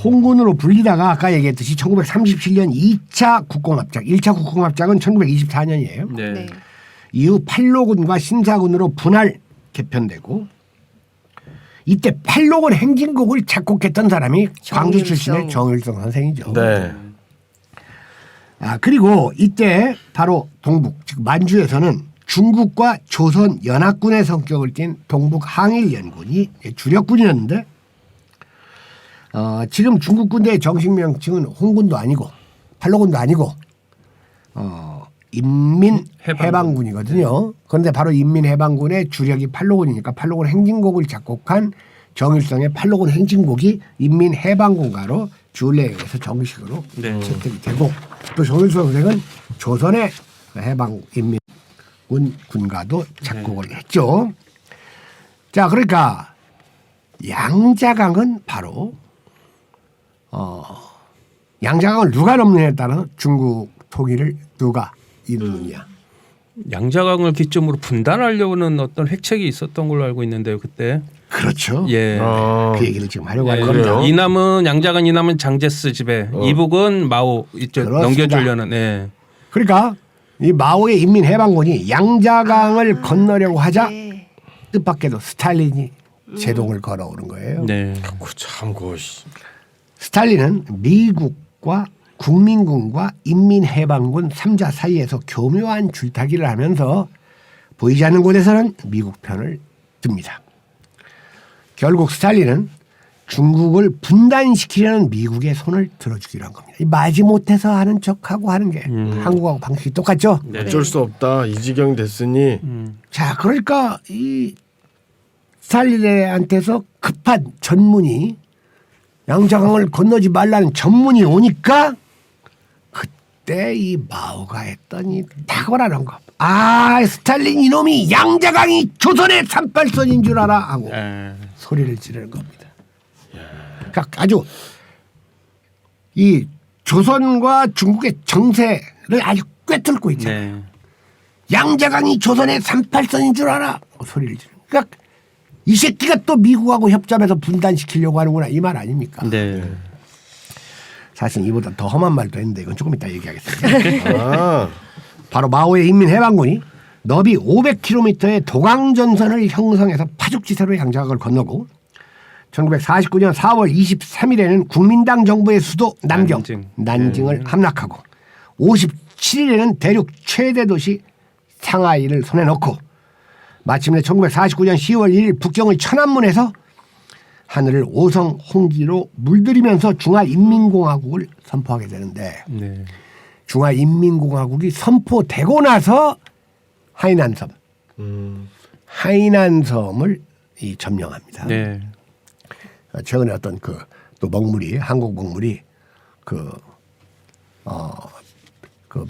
홍군으로 불리다가 아까 얘기했듯이 1937년 2차 국공합작, 1차 국공합작은 1924년이에요. 네. 네. 이후 팔로군과 신사군으로 분할 개편되고 이때 팔로군 행진곡을 작곡했던 사람이 광주 출신의 정일성 선생이죠. 네. 그리고 이때 바로 동북, 즉 만주에서는 중국과 조선 연합군의 성격을 띤 동북 항일연군이 주력군이었는데 지금 중국 군대의 정식 명칭은 홍군도 아니고 팔로군도 아니고 인민해방군이거든요. 그런데 바로 인민해방군의 주력이 팔로군이니까 팔로군 행진곡을 작곡한 정일성의 팔로군 행진곡이 인민해방군가로 줄레에 의해서 정식으로 네. 채택이 되고 또 정일성 선생은 조선의 해방 인민군 군가도 작곡을 했죠. 자, 그러니까 양자강은 바로 양자강을 누가 넘느냐에 따라 중국 통일을 누가 이루느냐. 양자강을 기점으로 분단하려는 어떤 획책이 있었던 걸로 알고 있는데요, 그때. 그렇죠. 예. 그 얘기를 지금 하려고 하는 예. 겁니다. 이남은 양자강 이남은 장제스 집에 이북은 마오 이쪽 그렇습니다. 넘겨주려는. 예. 그러니까 이 마오의 인민해방군이 양자강을 건너려고 하자 네. 뜻밖에도 스탈린이 제동을 걸어오는 거예요. 네. 참 스탈린은 미국과 국민군과 인민해방군 3자 사이에서 교묘한 줄타기를 하면서 보이지 않는 곳에서는 미국 편을 듭니다. 결국 스탈린은 중국을 분단시키려는 미국의 손을 들어주기로 한 겁니다. 이 마지못해서 하는 척하고 하는 게 한국하고 방식이 똑같죠. 네. 어쩔 수 없다. 이 지경이 됐으니 자, 그러니까 이 스탈린한테서 급한 전문이 양자강을 건너지 말라는 전문이 오니까 그때 이 마오가 했던 이 탁월한 거. 스탈린 이놈이 양자강이 조선의 38선인 줄 알아 하고 소리를 지르는 겁니다. 그러니까 아주 이 조선과 중국의 정세를 아주 꿰뚫고 있잖아요. 네. 양자강이 조선의 38선인 줄 알아 하고 소리를 지르는 거예요. 그러니까 이 새끼가 또 미국하고 협잡해서 분단시키려고 하는구나 이 말 아닙니까? 네. 사실 이보다 더 험한 말도 했는데 이건 조금 이따 얘기하겠습니다. 아, 바로 마오의 인민해방군이 너비 500km의 도강전선을 형성해서 파죽지세로 양자각을 건너고 1949년 4월 23일에는 국민당 정부의 수도 난징을 함락하고 57일에는 대륙 최대 도시 상하이를 손에 넣고 마침내 1949년 10월 1일 북경의 천안문에서 하늘을 오성 홍기로 물들이면서 중화인민공화국을 선포하게 되는데 네. 중화인민공화국이 선포되고 나서 하이난섬을 점령합니다. 네. 최근에 어떤 또 먹물이 한국 먹물이 그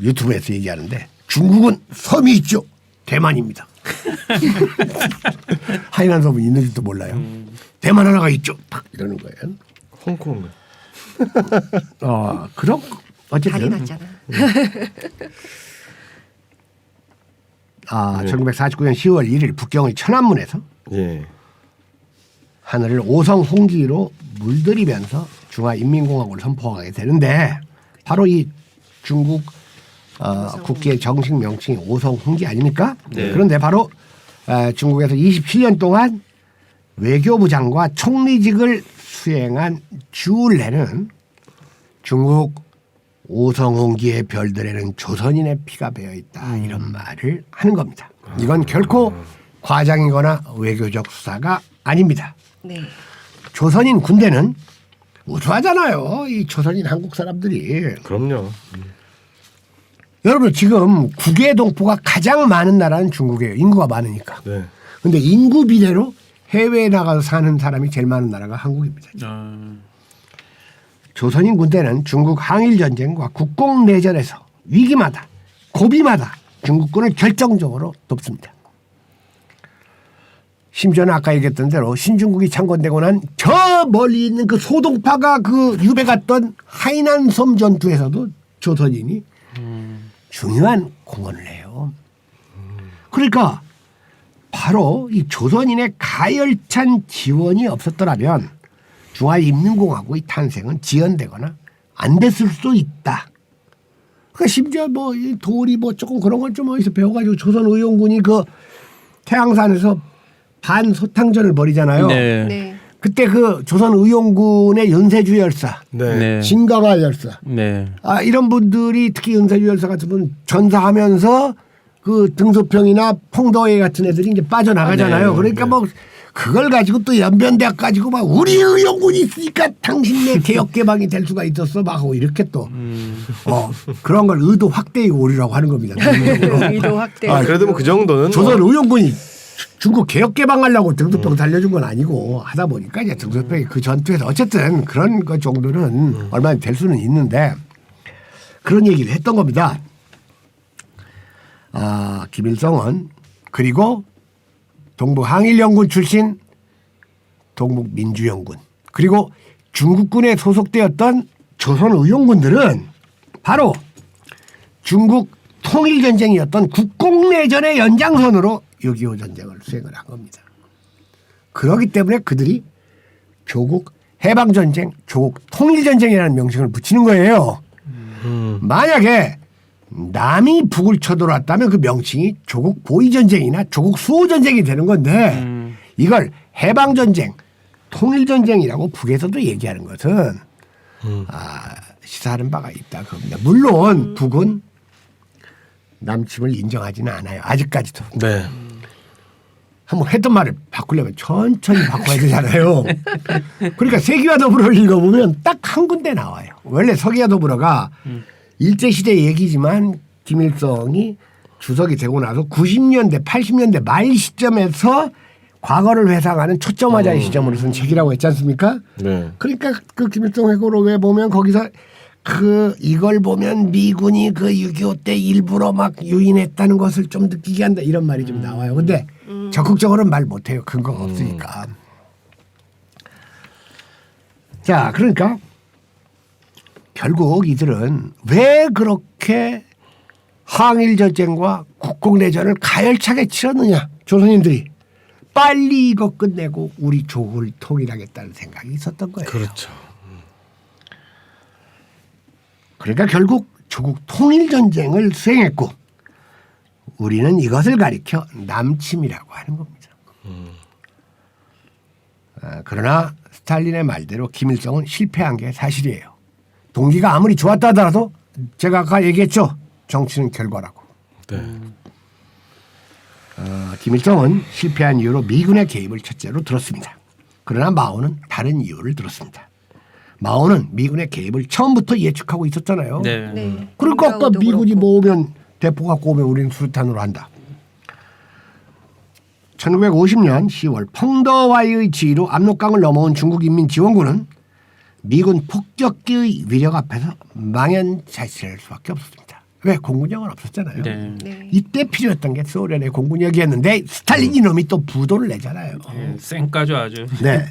유튜브에서 얘기하는데 중국은 섬이 있죠. 대만입니다. 하이난섬은 있는지도 몰라요. 대만 하나가 있죠. 딱 이러는 거예요. 홍콩. 그럼 달이 어쨌든 났잖아. 1949년 10월 1일 북경의 천안문에서 예. 하늘을 오성 홍기로 물들이면서 중화인민공화국을 선포하게 되는데 바로 이 중국 국기의 정식 명칭이 오성 홍기 아닙니까? 네. 그런데 바로 중국에서 27년 동안 외교부장과 총리직을 수행한 주울레는 중국 오성홍기의 별들에는 조선인의 피가 배어 있다 이런 말을 하는 겁니다. 이건 결코 과장이거나 외교적 수사가 아닙니다. 네. 조선인 군대는 우수하잖아요. 이 조선인 한국 사람들이. 그럼요. 여러분 지금 국외 동포가 가장 많은 나라는 중국이에요. 인구가 많으니까. 네. 그런데 인구 비례로 해외에 나가서 사는 사람이 제일 많은 나라가 한국입니다. 조선인 군대는 중국 항일 전쟁과 국공 내전에서 위기마다 고비마다 중국군을 결정적으로 돕습니다. 심지어는 아까 얘기했던 대로 신중국이 창건되고 난 저 멀리 있는 그 소동파가 그 유배갔던 하이난섬 전투에서도 조선인이 중요한 공헌을 해요. 그러니까 바로 이 조선인의 가열찬 지원이 없었더라면 중화인민공화국의 탄생은 지연되거나 안 됐을 수도 있다. 그러니까 심지어 뭐 이 도리 뭐 조금 그런 걸 좀 어디서 배워가지고 조선의용군이 그 태양산에서 반소탕전을 벌이잖아요. 네. 네. 그때 그 조선의용군의 연세주 열사, 네. 네. 진강화 열사, 네. 이런 분들이 특히 연세주 열사 같은 분 전사하면서 그 등소평이나 풍도회 같은 애들이 이제 빠져나가잖아요. 네. 그러니까 뭐 그걸 가지고 또 연변대학 가지고 막 우리 의용군이 있으니까 당신네 개혁 개방이 될 수가 있었어 막 하고 이렇게 또 그런 걸 의도 확대의 오류라고 하는 겁니다. 의도 확대. 그래도 뭐 그 정도는 조선 의용군이 중국 개혁 개방하려고 등소평 살려준 건 아니고 하다 보니까 이제 등소평이 그 전투에서 어쨌든 그런 것 정도는 얼마나 될 수는 있는데 그런 얘기를 했던 겁니다. 김일성은 그리고 동북항일연군 출신 동북민주연군 그리고 중국군에 소속되었던 조선의용군들은 바로 중국 통일전쟁이었던 국공내전의 연장선으로 6.25 전쟁을 수행을 한 겁니다. 그렇기 때문에 그들이 조국 해방전쟁, 조국 통일전쟁이라는 명칭을 붙이는 거예요. 만약에 남이 북을 쳐들어왔다면 그 명칭이 조국 보위전쟁이나 조국 수호전쟁이 되는 건데 이걸 해방전쟁, 통일전쟁이라고 북에서도 얘기하는 것은 시사하는 바가 있다 그럽니다. 물론 북은 남침을 인정하지는 않아요. 아직까지도. 네. 한번 했던 말을 바꾸려면 천천히 바꿔야 되잖아요. 그러니까 세기와 더불어를 읽어보면 딱 한 군데 나와요. 원래 서기와 더불어가 일제시대 얘기지만 김일성이 주석이 되고 나서 90년대 80년대 말 시점에서 과거를 회상하는 초점화자의 시점으로 쓴 책이라고 했지 않습니까? 네. 그러니까 그 김일성 회고록에 보면 거기서 이걸 보면 미군이 그 6.25 때 일부러 막 유인했다는 것을 좀 느끼게 한다 이런 말이 좀 나와요. 근데 적극적으로는 말 못해요. 근거가 없으니까. 자, 그러니까 결국 이들은 왜 그렇게 항일전쟁과 국공내전을 가열차게 치렀느냐. 조선인들이. 빨리 이거 끝내고 우리 조국을 통일하겠다는 생각이 있었던 거예요. 그렇죠. 그러니까 결국 조국 통일 전쟁을 수행했고 우리는 이것을 가리켜 남침이라고 하는 겁니다. 그러나 스탈린의 말대로 김일성은 실패한 게 사실이에요. 동기가 아무리 좋았다 하더라도 제가 아까 얘기했죠. 정치는 결과라고. 네. 김일성은 실패한 이유로 미군의 개입을 첫째로 들었습니다. 그러나 마오는 다른 이유를 들었습니다. 마오는 미군의 개입을 처음부터 예측하고 있었잖아요. 네. 네. 그러니까 아까 링가오도 미군이 그렇고. 뭐 오면 대포 갖고 오면 우리는 수류탄으로 한다. 1950년 10월 펑더와이의 지휘로 압록강을 넘어온 중국인민지원군은 미군 폭격기의 위력 앞에서 망연자실할 수밖에 없었습니다. 왜? 공군력은 없었잖아요. 네. 네. 이때 필요했던 게 소련의 공군력이었는데 스탈린 이놈이 또 부도를 내잖아요. 네. 쌩까죠 아주. 네.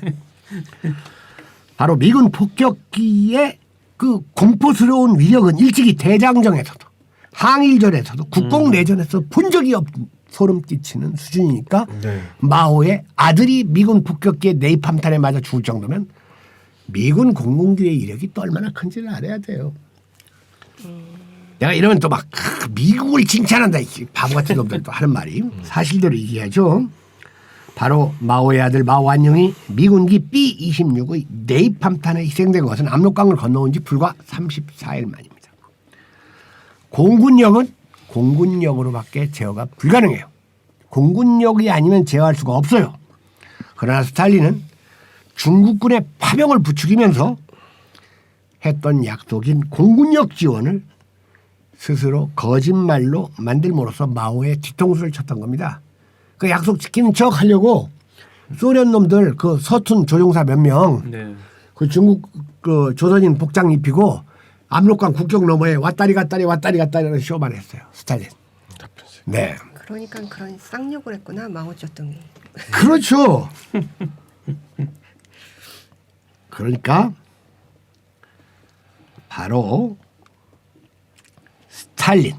바로 미군 폭격기의 그 공포스러운 위력은 일찍이 대장정에서도 항일전에서도 국공내전에서 본 적이 없는 소름 끼치는 수준이니까 네. 마오의 아들이 미군 폭격기에 네이팜탄에 맞아 죽을 정도면 미군 공군기의 이력이 또 얼마나 큰지를 알아야 돼요. 내가 이러면 또 막 미국을 칭찬한다 이 바보 같은 놈들 또 하는 말이 사실대로 얘기하죠. 바로 마오의 아들 마오 안녕이 미군기 B-26의 네이팜탄에 희생된 것은 압록강을 건너온 지 불과 34일 만입니다. 공군력은 공군력으로밖에 제어가 불가능해요. 공군력이 아니면 제어할 수가 없어요. 그러나 스탈린은 중국군의 파병을 부추기면서 했던 약속인 공군력 지원을 스스로 거짓말로 만들므로써 마오의 뒤통수를 쳤던 겁니다. 그 약속 지키는 척 하려고 소련 놈들 그 서툰 조종사 몇 명 그 네. 중국 그 조선인 복장 입히고 압록강 국경 너머에 왔다리 갔다리 하는 쇼만 했어요. 스탈린. 네. 그러니까 그런 쌍욕을 했구나 마오쩌둥이. 그렇죠. 그러니까 바로 스탈린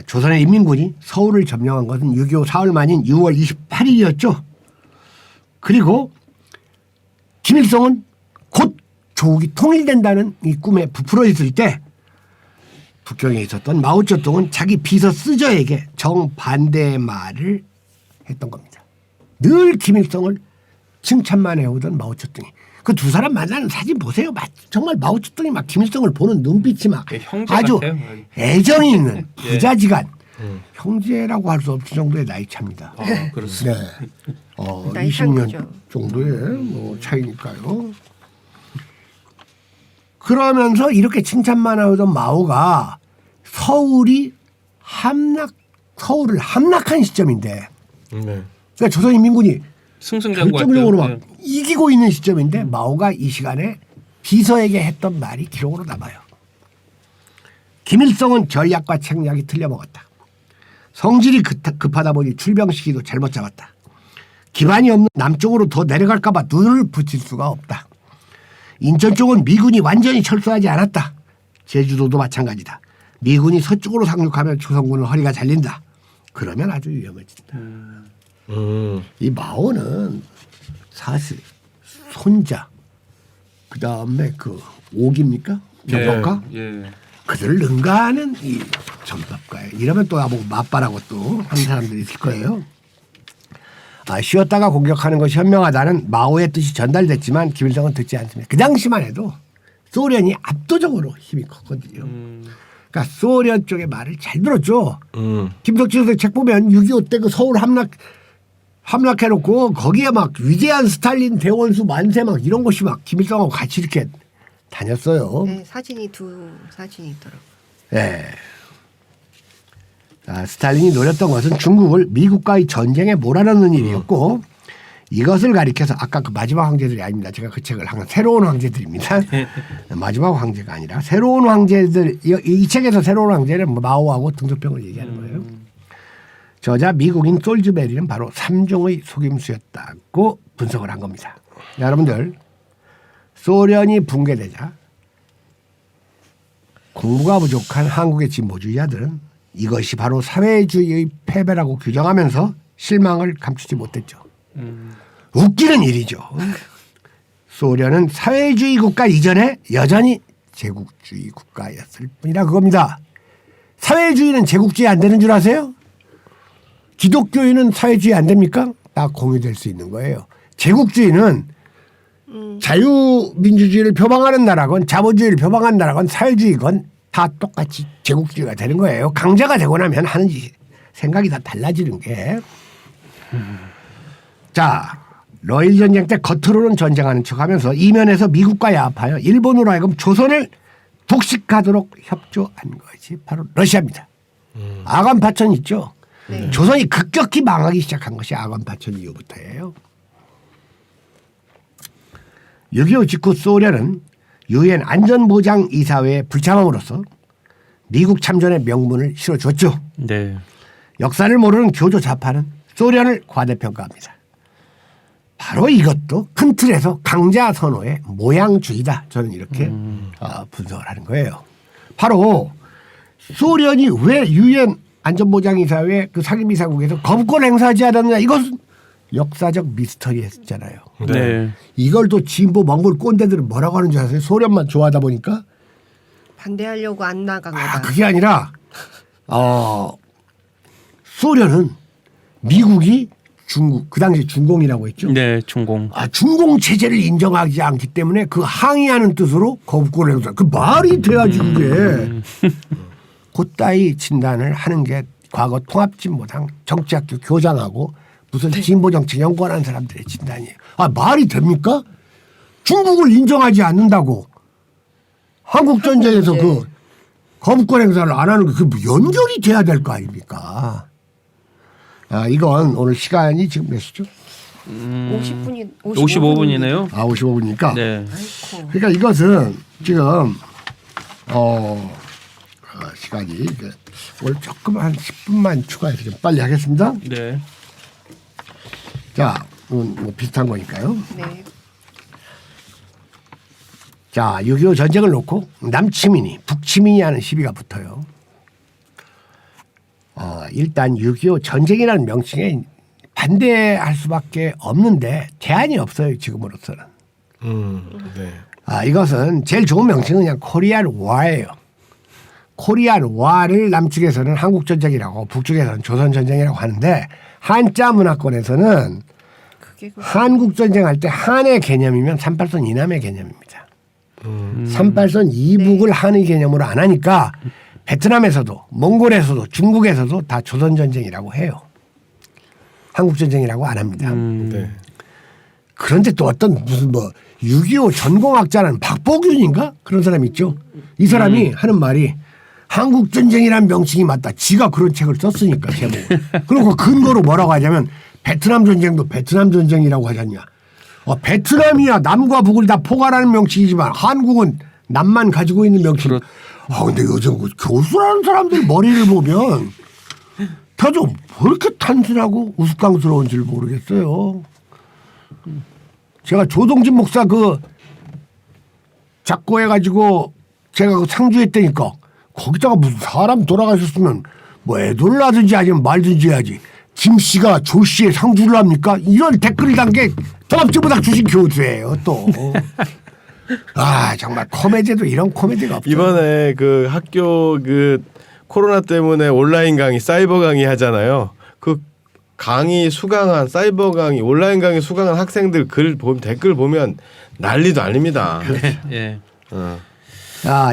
조선의 인민군이 서울을 점령한 것은 6.25 사흘 만인 6월 28일이었죠. 그리고 김일성은 곧 조국이 통일된다는 이 꿈에 부풀어 있을 때 북경에 있었던 마오쩌둥은 자기 비서 쓰저에게 정반대의 말을 했던 겁니다. 늘 김일성을 칭찬만 해오던 마오쩌둥이 그 두 사람 만나는 사진 보세요. 정말 마오쩌둥이 막 김일성을 보는 눈빛이 막 네, 형제 아주 같아요. 애정이 있는 부자지간 형제라고 할 수 없을 정도의 나이 차입니다. 아, 그렇습니다. 네. 나이 20년 차이죠. 정도의 뭐 차이니까요. 그러면서 이렇게 칭찬만 하던 마오가 서울을 함락한 시점인데 네. 그러니까 조선인민군이 승승장구할 결정적으로 막 때. 이기고 있는 시점인데 마오가 이 시간에 비서에게 했던 말이 기록으로 남아요. 김일성은 전략과 책략이 틀려먹었다. 성질이 급하다 보니 출병 시기도 잘못 잡았다. 기반이 없는 남쪽으로 더 내려갈까 봐 눈을 붙일 수가 없다. 인천 쪽은 미군이 완전히 철수하지 않았다. 제주도도 마찬가지다. 미군이 서쪽으로 상륙하면 조선군은 허리가 잘린다. 그러면 아주 위험해진다. 이 마오는 사실 손자 그다음에 그 오기입니까? 전법가? 예. 그들을 능가하는 이 전법가예요. 이러면 또 나보고 맞바라고 또 하는 사람들이 있을 거예요. 쉬었다가 공격하는 것이 현명하다는 마오의 뜻이 전달됐지만 김일성은 듣지 않습니다. 그 당시만 해도 소련이 압도적으로 힘이 컸거든요. 그러니까 소련 쪽의 말을 잘 들었죠. 김석진 선생 책 보면 6.25 때 그 서울 함락해놓고 거기에 막 위대한 스탈린 대원수 만세 막 이런 것이 막 김일성하고 같이 이렇게 다녔어요. 네, 두 사진이 있더라고요. 네. 스탈린이 노렸던 것은 중국을 미국과의 전쟁에 몰아넣는 일이었고 이것을 가리켜서 아까 그 마지막 황제들이 아닙니다. 제가 그 책을 항상 새로운 황제들입니다. 마지막 황제가 아니라 새로운 황제들 이 책에서 새로운 황제는 마오하고 등소평을 얘기하는 거예요. 저자 미국인 솔즈베리는 바로 삼종의 속임수였다고 분석을 한 겁니다. 여러분들 소련이 붕괴되자 공부가 부족한 한국의 진보주의자들은 이것이 바로 사회주의의 패배라고 규정하면서 실망을 감추지 못했죠. 웃기는 일이죠. 소련은 사회주의 국가 이전에 여전히 제국주의 국가였을 뿐이라 그겁니다. 사회주의는 제국주의 안 되는 줄 아세요? 기독교인은 사회주의 안 됩니까? 다 공유될 수 있는 거예요. 제국주의는 자유민주주의를 표방하는 나라건 자본주의를 표방하는 나라건 사회주의건 다 똑같이 제국주의가 되는 거예요. 강자가 되고 나면 하는 생각이 다 달라지는 게. 자, 러일 전쟁 때 겉으로는 전쟁하는 척하면서 이면에서 미국과 야합하여 일본으로 하여금 조선을 독식하도록 협조한 것이 바로 러시아입니다. 아간 파천 있죠. 네. 조선이 급격히 망하기 시작한 것이 아간 파천 이후부터예요. 6.25 직후 소련은 유엔 안전보장이사회에 불참함으로써 미국 참전의 명분을 실어줬죠. 네. 역사를 모르는 교조 좌파는 소련을 과대평가합니다. 바로 이것도 큰 틀에서 강자 선호의 모양주의다. 저는 이렇게 분석을 하는 거예요. 바로 소련이 왜 유엔 안전보장이사회 그 상임이사국에서 거부권 행사하지 않았느냐. 이것은 역사적 미스터리였잖아요. 네. 이걸 또 진보 몽골 꼰대들은 뭐라고 하는 줄 아세요? 소련만 좋아하다 보니까 반대하려고 안 나간 거다. 그게 아니라 소련은 미국이 중국 그 당시 중공이라고 했죠. 네, 중공. 중공 체제를 인정하지 않기 때문에 그 항의하는 뜻으로 거부권을 행사. 그 말이 돼야지 그게. 그따위 진단을 하는 게 과거 통합진보당 정치학교 교장하고 무슨 진보정책 연구하는 사람들의 진단이에요. 말이 됩니까? 중국을 인정하지 않는다고 한국전쟁에서 그 거부권 행사를 안 하는 게 그 연결이 돼야 될 거 아닙니까? 이건 오늘 시간이 지금 몇 시죠? 55분이네요. 55분이니까. 네. 아이고. 그러니까 이것은 지금 시간이 오늘 조금 한 10분만 추가해서 좀 빨리 하겠습니다. 네. 자, 뭐 비슷한 거니까요. 네. 자, 6.25 전쟁을 놓고 남치민이 북치민이 하는 시비가 붙어요. 일단 6.25 전쟁이라는 명칭에 반대할 수밖에 없는데 제한이 없어요. 지금으로서는. 네. 이것은 제일 좋은 명칭은 그냥 코리안 와예요. 코리안 와를 남측에서는 한국전쟁이라고 북쪽에서는 조선전쟁이라고 하는데 한자 문화권에서는 그게 한국전쟁 할 때 한의 개념이면 38선 이남의 개념입니다. 38선 이북을 한의 개념으로 안 하니까 베트남에서도 몽골에서도 중국에서도 다 조선전쟁이라고 해요. 한국전쟁이라고 안 합니다. 네. 그런데 또 어떤 무슨 6.25 전공학자라는 박보균인가? 그런 사람이 있죠. 이 사람이 하는 말이 한국전쟁이라는 명칭이 맞다. 지가 그런 책을 썼으니까 제목. 그리고 근거로 뭐라고 하냐면 베트남 전쟁도 베트남 전쟁이라고 하잖냐. 베트남이야 남과 북을 다 포괄하는 명칭이지만 한국은 남만 가지고 있는 명칭. 근데 요즘 그 교수라는 사람들 머리를 보면 다 좀 왜 이렇게 단순하고 우스꽝스러운지를 모르겠어요. 제가 조동진 목사 그 작고해가지고 제가 그 상주했다니까 거기다가 무슨 사람 돌아가셨으면 뭐 애들 낳든지 아니면 말든지 해야지. 김 씨가 조 씨의 상주를 합니까? 이런 댓글을 단 게 통합진보당 출신 교수예요 또. 정말 코미디도 이런 코미디가 없죠. 이번에 그 학교 그 코로나 때문에 온라인 강의, 사이버 강의 하잖아요. 그 강의 수강한 사이버 강의, 온라인 강의 수강한 학생들 댓글 보면 난리도 아닙니다. 예.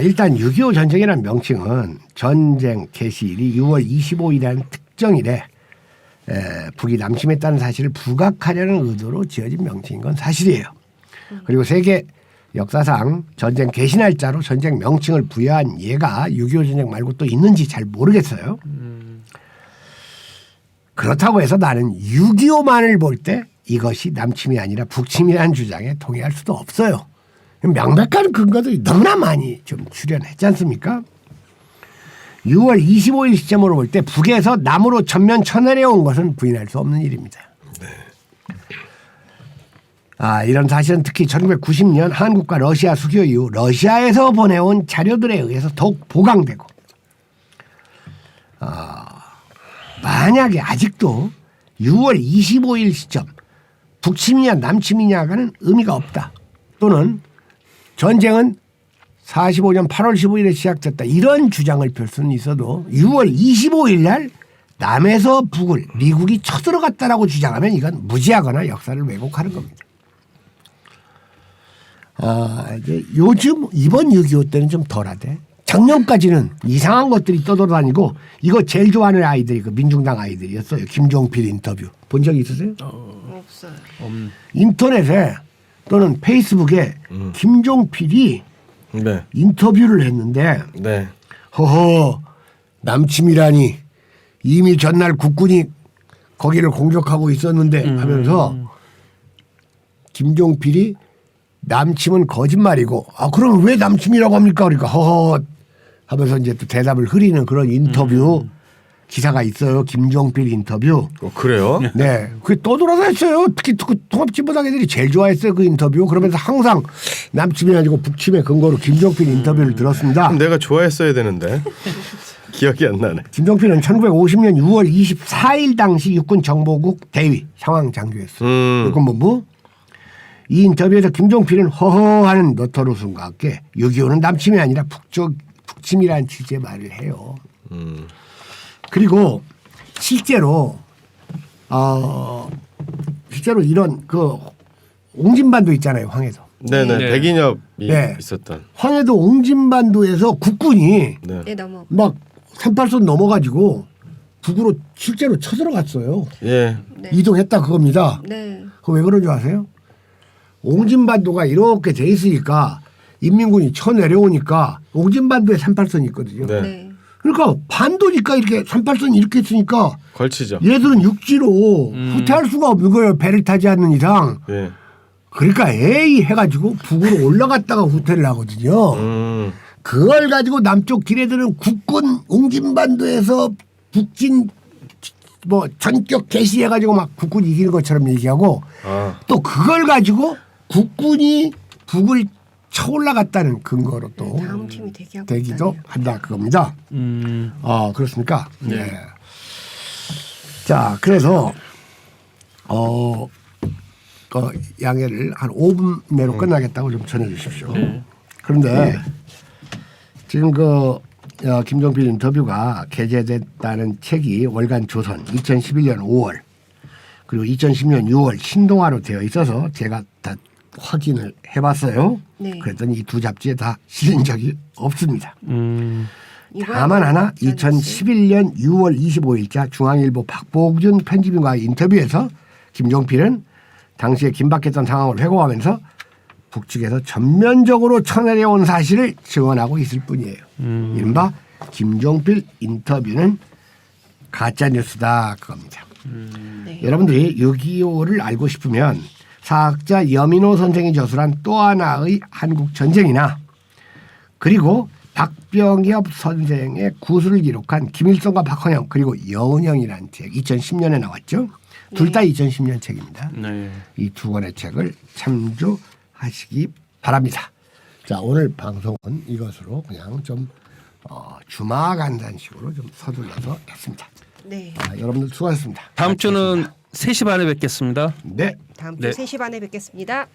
일단 6.25 전쟁이라는 명칭은 전쟁 개시일이 6월 25일이라는 특정일에 북이 남침했다는 사실을 부각하려는 의도로 지어진 명칭인 건 사실이에요. 그리고 세계 역사상 전쟁 개시 날짜로 전쟁 명칭을 부여한 예가 6.25 전쟁 말고 또 있는지 잘 모르겠어요. 그렇다고 해서 나는 6.25만을 볼 때 이것이 남침이 아니라 북침이라는 주장에 동의할 수도 없어요. 명백한 근거들이 너무나 많이 좀 출현했지 않습니까? 6월 25일 시점으로 볼 때 북에서 남으로 전면 쳐내려온 것은 부인할 수 없는 일입니다. 이런 사실은 특히 1990년 한국과 러시아 수교 이후 러시아에서 보내온 자료들에 의해서 더욱 보강되고 만약에 아직도 6월 25일 시점 북침이냐 남침이냐가는 의미가 없다. 또는 전쟁은 45년 8월 15일에 시작됐다. 이런 주장을 펼 수는 있어도 6월 25일 날 남에서 북을 미국이 쳐들어갔다라고 주장하면 이건 무지하거나 역사를 왜곡하는 겁니다. 이제 요즘 이번 6.25 때는 좀 덜하대. 작년까지는 이상한 것들이 떠돌아다니고 이거 제일 좋아하는 아이들이 그 민중당 아이들이었어요. 김종필 인터뷰 본 적 있으세요? 없어요. 인터넷에 또는 페이스북에 김종필이 네. 인터뷰를 했는데 네. 허허 남침이라니 이미 전날 국군이 거기를 공격하고 있었는데 하면서 김종필이 남침은 거짓말이고 그럼 왜 남침이라고 합니까? 그러니까 허허 하면서 이제 또 대답을 흐리는 그런 인터뷰 기사가 있어요. 김종필 인터뷰. 그래요? 네. 그게 떠돌아다녔어요. 특히 통합진보당 애들이 제일 좋아했어요. 그 인터뷰. 그러면서 항상 남침이 아니고 북침의 근거로 김종필 인터뷰를 들었습니다. 그럼 내가 좋아했어야 되는데 기억이 안 나네. 김종필은 1950년 6월 24일 당시 육군 정보국 대위 상황장교였어요. 육군본부. 이 인터뷰에서 김종필은 허허하는 너털웃음과 함께 6.25는 남침이 아니라 북침이라는 취지의 말을 해요. 그리고 실제로 이런 그 옹진반도 있잖아요. 황해도. 네네. 네. 백인엽이 네. 있었던. 황해도 옹진반도에서 국군이 네. 네, 넘어. 막 38선 넘어가지고 북으로 실제로 쳐들어갔어요. 예. 네. 이동했다 그겁니다. 네. 그거 왜 그런 줄 아세요? 옹진반도가 이렇게 돼 있으니까 인민군이 쳐내려오니까 옹진반도에 38선이 있거든요. 네. 네. 그러니까 반도니까 이렇게 38선이 이렇게 있으니까 걸치죠. 얘들은 육지로 후퇴할 수가 없는 거예요. 배를 타지 않는 이상. 예. 그러니까 에이 해가지고 북으로 올라갔다가 후퇴를 하거든요. 그걸 가지고 남쪽 기뢰들은 국군 옹진반도에서 북진 뭐 전격 개시해가지고 막 국군이 이기는 것처럼 얘기하고 또 그걸 가지고 국군이 북을 쳐 올라갔다는 근거로 또 다음 팀이 대기하고 되기도 있다네요. 한다 그겁니다. 그렇습니까? 네. 네. 자, 그래서 양해를 한 5분 내로 끝나겠다고 좀 전해주십시오. 그런데 지금 김종필 인터뷰가 게재됐다는 책이 월간 조선 2011년 5월 그리고 2010년 6월 신동아로 되어 있어서 제가 다 확인을 해봤어요. 네. 그랬더니 이 두 잡지에 다 실린 적이 없습니다. 이거야 다만 뭐 하나 전했어요. 2011년 6월 25일자 중앙일보 박복준 편집인과의 인터뷰에서 김종필은 당시에 긴박했던 상황을 회고하면서 북측에서 전면적으로 쳐내려온 사실을 증언하고 있을 뿐이에요. 이른바 김종필 인터뷰는 가짜뉴스다 그겁니다. 네. 여러분들이 6.25를 알고 싶으면 사학자 여민호 선생이 저술한 또 하나의 한국 전쟁이나 그리고 박병엽 선생의 구술을 기록한 김일성과 박헌영 그리고 여운형이라는 책 2010년에 나왔죠. 둘 다 2010년 책입니다. 네. 이 두 권의 책을 참조하시기 바랍니다. 자, 오늘 방송은 이것으로 그냥 좀 주마간단식으로 좀 서둘러서 했습니다. 네. 여러분들 수고하셨습니다. 다음 주는 3시 반에 뵙겠습니다. 네. 다음 주 네. 3시 반에 뵙겠습니다.